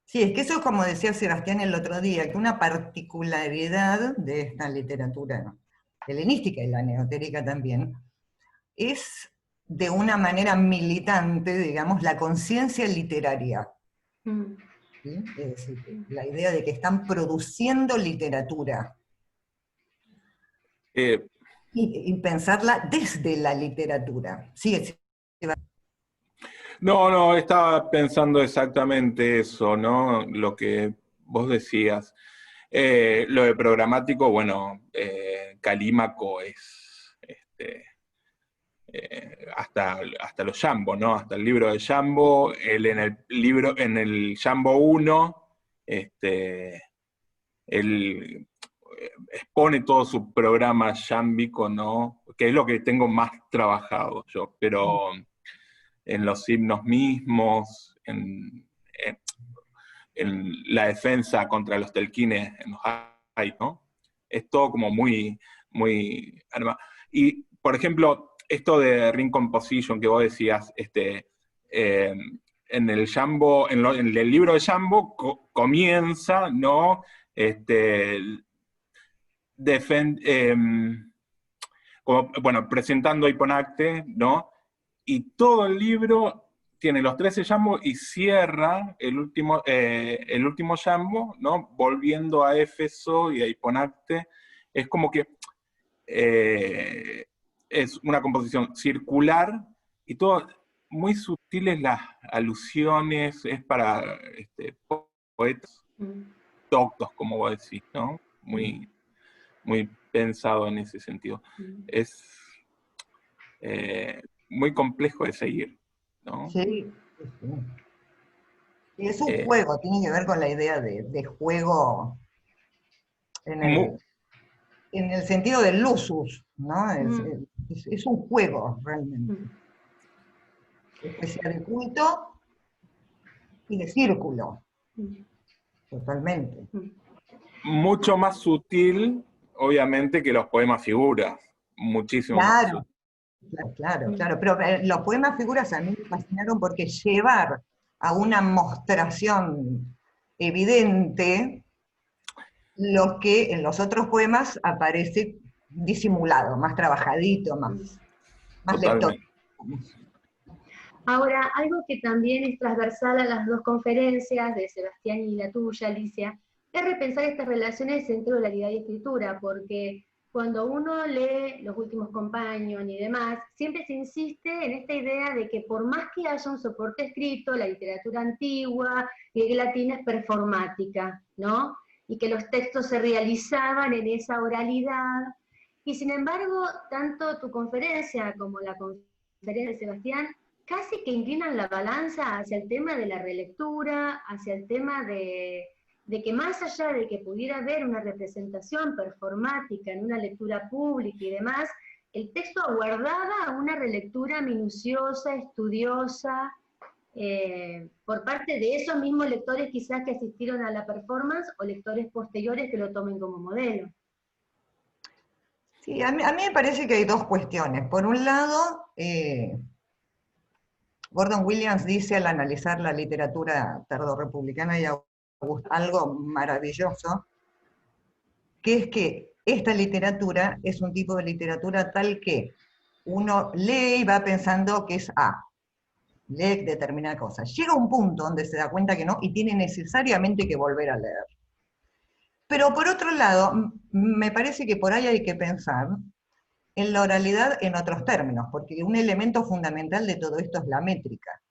Sí, es que eso es como decía Sebastián el otro día, que una particularidad de esta literatura helenística y la neotérica también, es de una manera militante, digamos, la conciencia literaria. ¿Sí? Es decir, la idea de que están produciendo literatura. Y pensarla desde la literatura. Sí, No, estaba pensando exactamente eso, ¿no? Lo que vos decías. Lo de programático, bueno, Calímaco es hasta los Jambo, ¿no? Hasta el libro de Jambo, él en el Jambo 1, él expone todo su programa yámbico, ¿no? Que es lo que tengo más trabajado yo, pero en los himnos mismos, en la defensa contra los telquines en los hay, ¿no? Es todo como muy, muy... Y, por ejemplo, esto de ring composition que vos decías, en el Jambo, en el libro de Jambo comienza, ¿no? Bueno, presentando a Hiponacte, ¿no? Y todo el libro tiene los 13 Jambos y cierra el último Jambo, ¿no? Volviendo a Éfeso y a Hiponacte. Es como que es una composición circular y todo, muy sutiles las alusiones, es para poetas doctos, como vos decís, ¿no? Muy, muy pensado en ese sentido. Es muy complejo de seguir, ¿no? Sí, sí. Y es un juego, tiene que ver con la idea de juego en el sentido del lusus, ¿no? Es un juego, realmente. Especie de culto y de círculo. Totalmente. Mucho más sutil, obviamente, que los poemas figuras. Muchísimo más sutil. Claro. Pero los poemas figuras a mí me fascinaron porque llevar a una mostración evidente lo que en los otros poemas aparece disimulado, más trabajadito, más lector. Ahora, algo que también es transversal a las dos conferencias de Sebastián y la tuya, Alicia, es repensar estas relaciones entre oralidad y escritura, porque cuando uno lee Los últimos compañeros y demás, siempre se insiste en esta idea de que por más que haya un soporte escrito, la literatura antigua, y latina es performática, ¿no? Y que los textos se realizaban en esa oralidad. Y sin embargo, tanto tu conferencia como la conferencia de Sebastián casi que inclinan la balanza hacia el tema de la relectura, hacia el tema de que más allá de que pudiera haber una representación performática en una lectura pública y demás, el texto aguardaba una relectura minuciosa, estudiosa, por parte de esos mismos lectores quizás que asistieron a la performance o lectores posteriores que lo tomen como modelo. Sí, a mí me parece que hay dos cuestiones. Por un lado, Gordon Williams dice al analizar la literatura tardorrepublicana y algo maravilloso, que es que esta literatura es un tipo de literatura tal que uno lee y va pensando que es lee determinada cosa. Llega un punto donde se da cuenta que no y tiene necesariamente que volver a leer. Pero por otro lado, me parece que por ahí hay que pensar en la oralidad en otros términos, porque un elemento fundamental de todo esto es la métrica.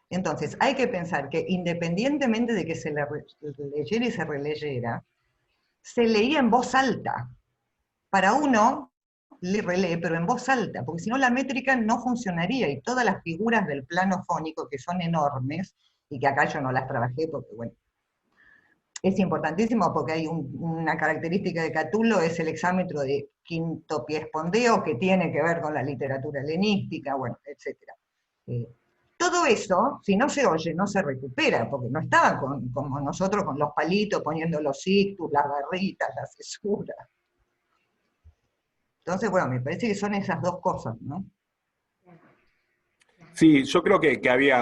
Entonces, hay que pensar que independientemente de que se leyera y se releyera, se leía en voz alta. Para uno, le relee, pero en voz alta, porque si no la métrica no funcionaría, y todas las figuras del plano fónico, que son enormes, y que acá yo no las trabajé porque, bueno, es importantísimo porque hay una característica de Catulo, es el exámetro de quinto pie espondeo, que tiene que ver con la literatura helenística, bueno, etc. Todo eso, si no se oye, no se recupera, porque no estaban como nosotros con los palitos, poniendo los ictus, las barritas, la cesura. Entonces, bueno, me parece que son esas dos cosas, ¿no? Sí, yo creo que había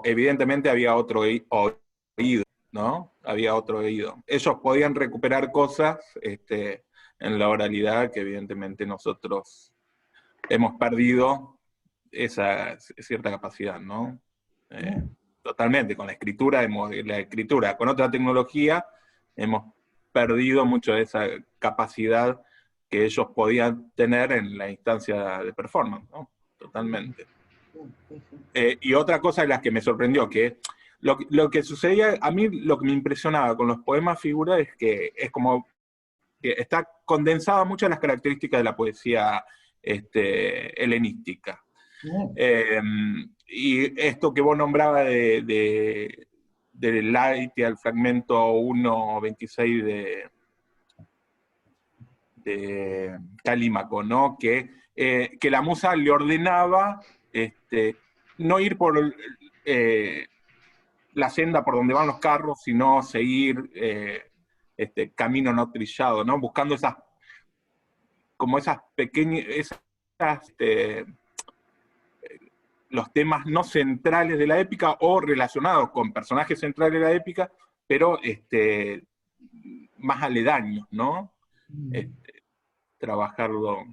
evidentemente había otro oído, ¿no? Había otro oído. Ellos podían recuperar cosas en la oralidad que evidentemente nosotros hemos perdido esa cierta capacidad, ¿no? Totalmente, con la escritura, con otra tecnología, hemos perdido mucho de esa capacidad que ellos podían tener en la instancia de performance, ¿no? Totalmente. Y otra cosa de las que me sorprendió, que lo que sucedía, a mí lo que me impresionaba con los poemas figura es que es como que está condensada muchas de las características de la poesía helenística. Y esto que vos nombrabas de Light y al fragmento 1.26 de Calímaco, ¿no? Que la musa le ordenaba no ir por la senda por donde van los carros, sino seguir camino no trillado, ¿no? Buscando esas pequeñas, los temas no centrales de la épica o relacionados con personajes centrales de la épica, pero más aledaños, ¿no? Trabajarlo,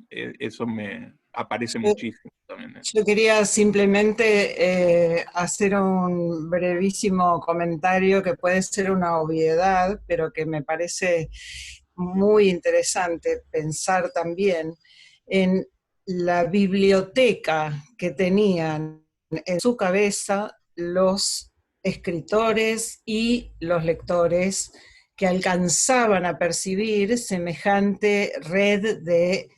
eso me aparece muchísimo también. Yo quería simplemente hacer un brevísimo comentario que puede ser una obviedad, pero que me parece muy interesante pensar también en la biblioteca que tenían en su cabeza los escritores y los lectores que alcanzaban a percibir semejante red de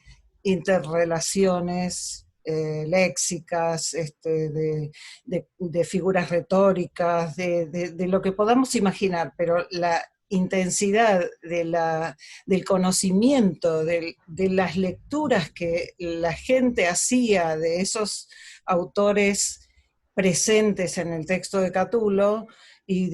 interrelaciones léxicas, de figuras retóricas, de lo que podamos imaginar, pero la intensidad del conocimiento, de las lecturas que la gente hacía de esos autores presentes en el texto de Catulo, y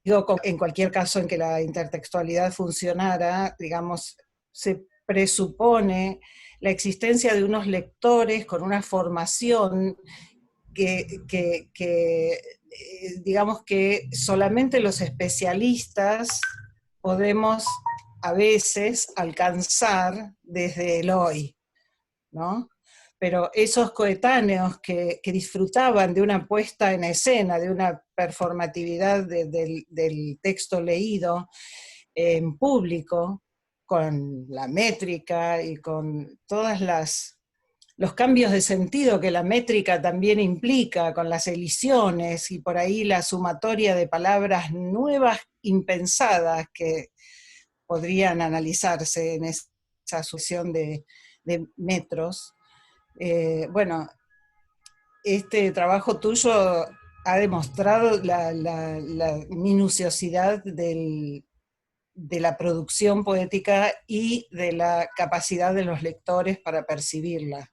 digo, en cualquier caso en que la intertextualidad funcionara, digamos, se presupone la existencia de unos lectores con una formación que digamos que solamente los especialistas podemos a veces alcanzar desde el hoy, ¿no? Pero esos coetáneos que disfrutaban de una puesta en escena, de una performatividad del texto leído en público, con la métrica y con todas los cambios de sentido que la métrica también implica, con las elisiones y por ahí la sumatoria de palabras nuevas impensadas que podrían analizarse en esa sucesión de metros. Bueno, este trabajo tuyo ha demostrado la minuciosidad de la producción poética y de la capacidad de los lectores para percibirla.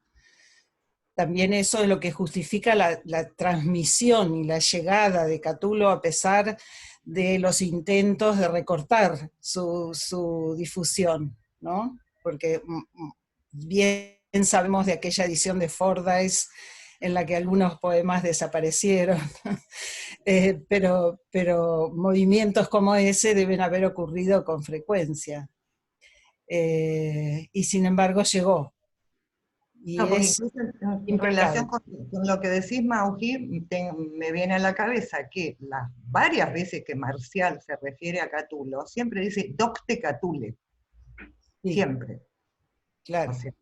También eso es lo que justifica la transmisión y la llegada de Catulo a pesar de los intentos de recortar su difusión, ¿no? Porque bien sabemos de aquella edición de Fordyce en la que algunos poemas desaparecieron, pero movimientos como ese deben haber ocurrido con frecuencia. Y sin embargo llegó. Y no, es en relación con lo que decís, Mauji, me viene a la cabeza que las varias veces que Marcial se refiere a Catulo, siempre dice docte Catule. Sí. Siempre. Claro. O sea,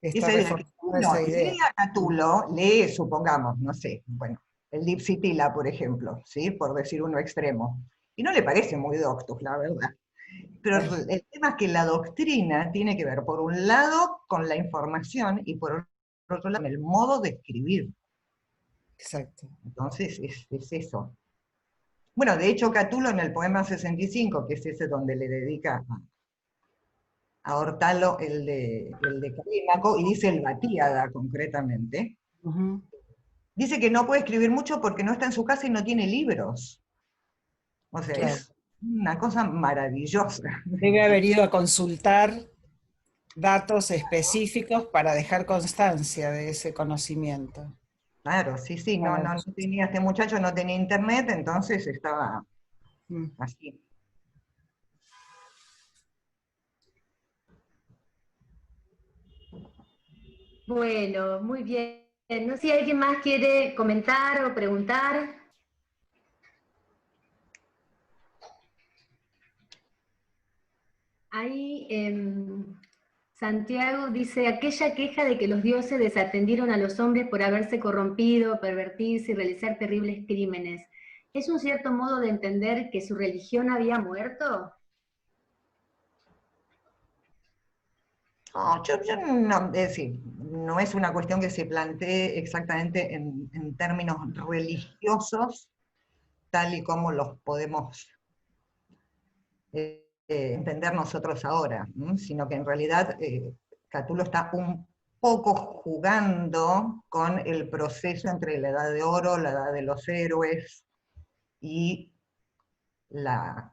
está reforzada esa idea. Lee a Catulo, lee, supongamos, no sé, bueno, el Dipsitila, por ejemplo, ¿sí? Por decir uno extremo. Y no le parece muy doctus, la verdad. Pero el tema es que la doctrina tiene que ver, por un lado, con la información y por otro lado, con el modo de escribir. Exacto. Entonces, es eso. Bueno, de hecho, Catulo en el poema 65, que es ese donde le dedica a Ortalo el de Calímaco, y dice el Batíada concretamente, dice que no puede escribir mucho porque no está en su casa y no tiene libros. O sea, claro, es una cosa maravillosa. Debe haber ido a consultar datos específicos para dejar constancia de ese conocimiento. Claro, sí, sí, no tenía, este muchacho no tenía internet, entonces estaba así. Bueno, muy bien. No sé si alguien más quiere comentar o preguntar. Ahí Santiago dice, aquella queja de que los dioses desatendieron a los hombres por haberse corrompido, pervertirse y realizar terribles crímenes. ¿Es un cierto modo de entender que su religión había muerto? No, yo no, es decir, no es una cuestión que se plantee exactamente en términos religiosos, tal y como los podemos entender nosotros ahora, sino que en realidad Catulo está un poco jugando con el proceso entre la Edad de Oro, la Edad de los Héroes y la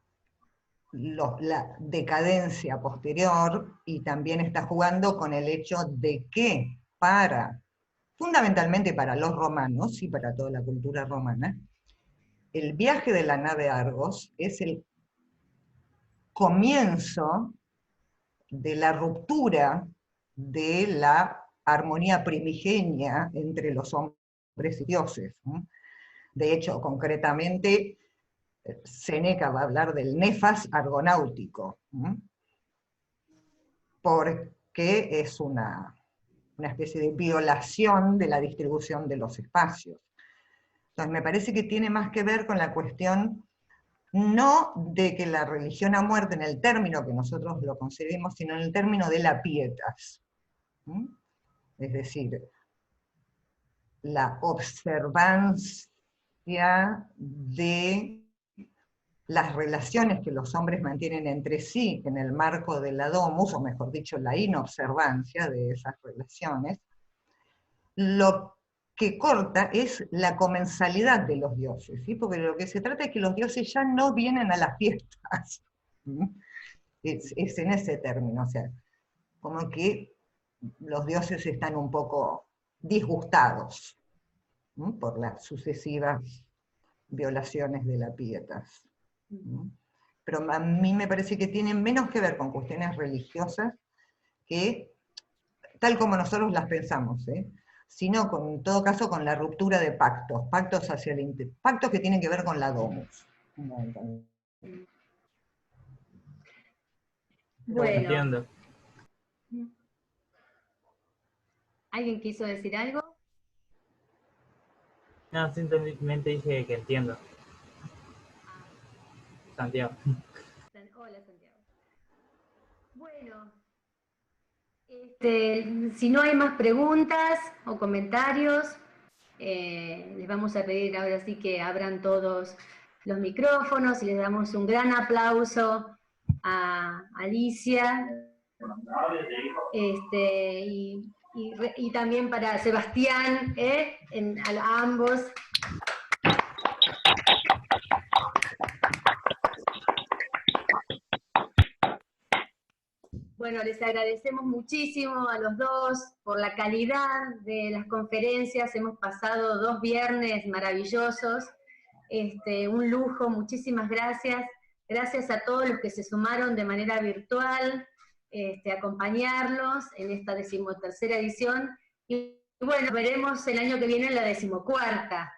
la decadencia posterior, y también está jugando con el hecho de que fundamentalmente para los romanos y para toda la cultura romana, el viaje de la nave Argos es el comienzo de la ruptura de la armonía primigenia entre los hombres y dioses, ¿no? De hecho, concretamente, Séneca va a hablar del nefas argonáutico, ¿no? Porque es una especie de violación de la distribución de los espacios. Entonces me parece que tiene más que ver con la cuestión no de que la religión ha muerto en el término que nosotros lo concebimos, sino en el término de la pietas. ¿Mm? Es decir, la observancia de las relaciones que los hombres mantienen entre sí en el marco de la domus, o mejor dicho, la inobservancia de esas relaciones, lo que corta es la comensalidad de los dioses, ¿sí? Porque lo que se trata es que los dioses ya no vienen a las fiestas. Es en ese término, o sea, como que los dioses están un poco disgustados, ¿no? Por las sucesivas violaciones de la pietas. ¿No? Pero a mí me parece que tienen menos que ver con cuestiones religiosas que tal como nosotros las pensamos, sino en todo caso con la ruptura de pactos, pactos que tienen que ver con la domus. Bueno. Entiendo. ¿Alguien quiso decir algo? No, simplemente dije que entiendo. Santiago. Hola, Santiago. Bueno, si no hay más preguntas o comentarios, les vamos a pedir ahora sí que abran todos los micrófonos y les damos un gran aplauso a Alicia, y también para Sebastián, a ambos. Bueno, les agradecemos muchísimo a los dos por la calidad de las conferencias. Hemos pasado 2 viernes maravillosos, un lujo, muchísimas gracias. Gracias a todos los que se sumaron de manera virtual, a acompañarlos en esta 13ª edición. Y bueno, veremos el año que viene en la 14ª.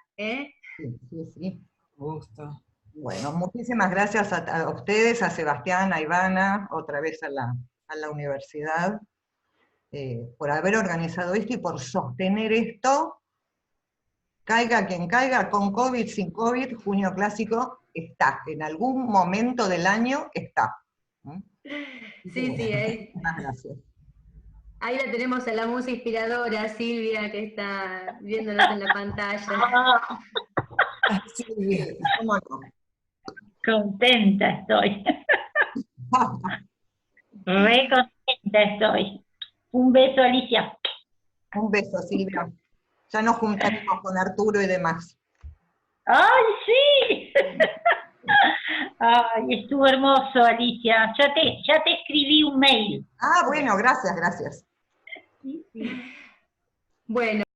Sí. Gusto. Bueno, muchísimas gracias a ustedes, a Sebastián, a Ivana, otra vez a la universidad, por haber organizado esto y por sostener esto, caiga quien caiga, con COVID, sin COVID, Junio Clásico está, en algún momento del año está. Sí, Muchas gracias. Ahí la tenemos a la musa inspiradora, Silvia, que está viéndonos en la pantalla. Sí, ¿cómo no? Contenta estoy. Re contenta estoy. Un beso, Alicia. Un beso, Silvia. Ya nos juntaremos con Arturo y demás. ¡Ay, sí! Ay, estuvo hermoso, Alicia. Ya te escribí un mail. Ah, bueno, gracias. Bueno.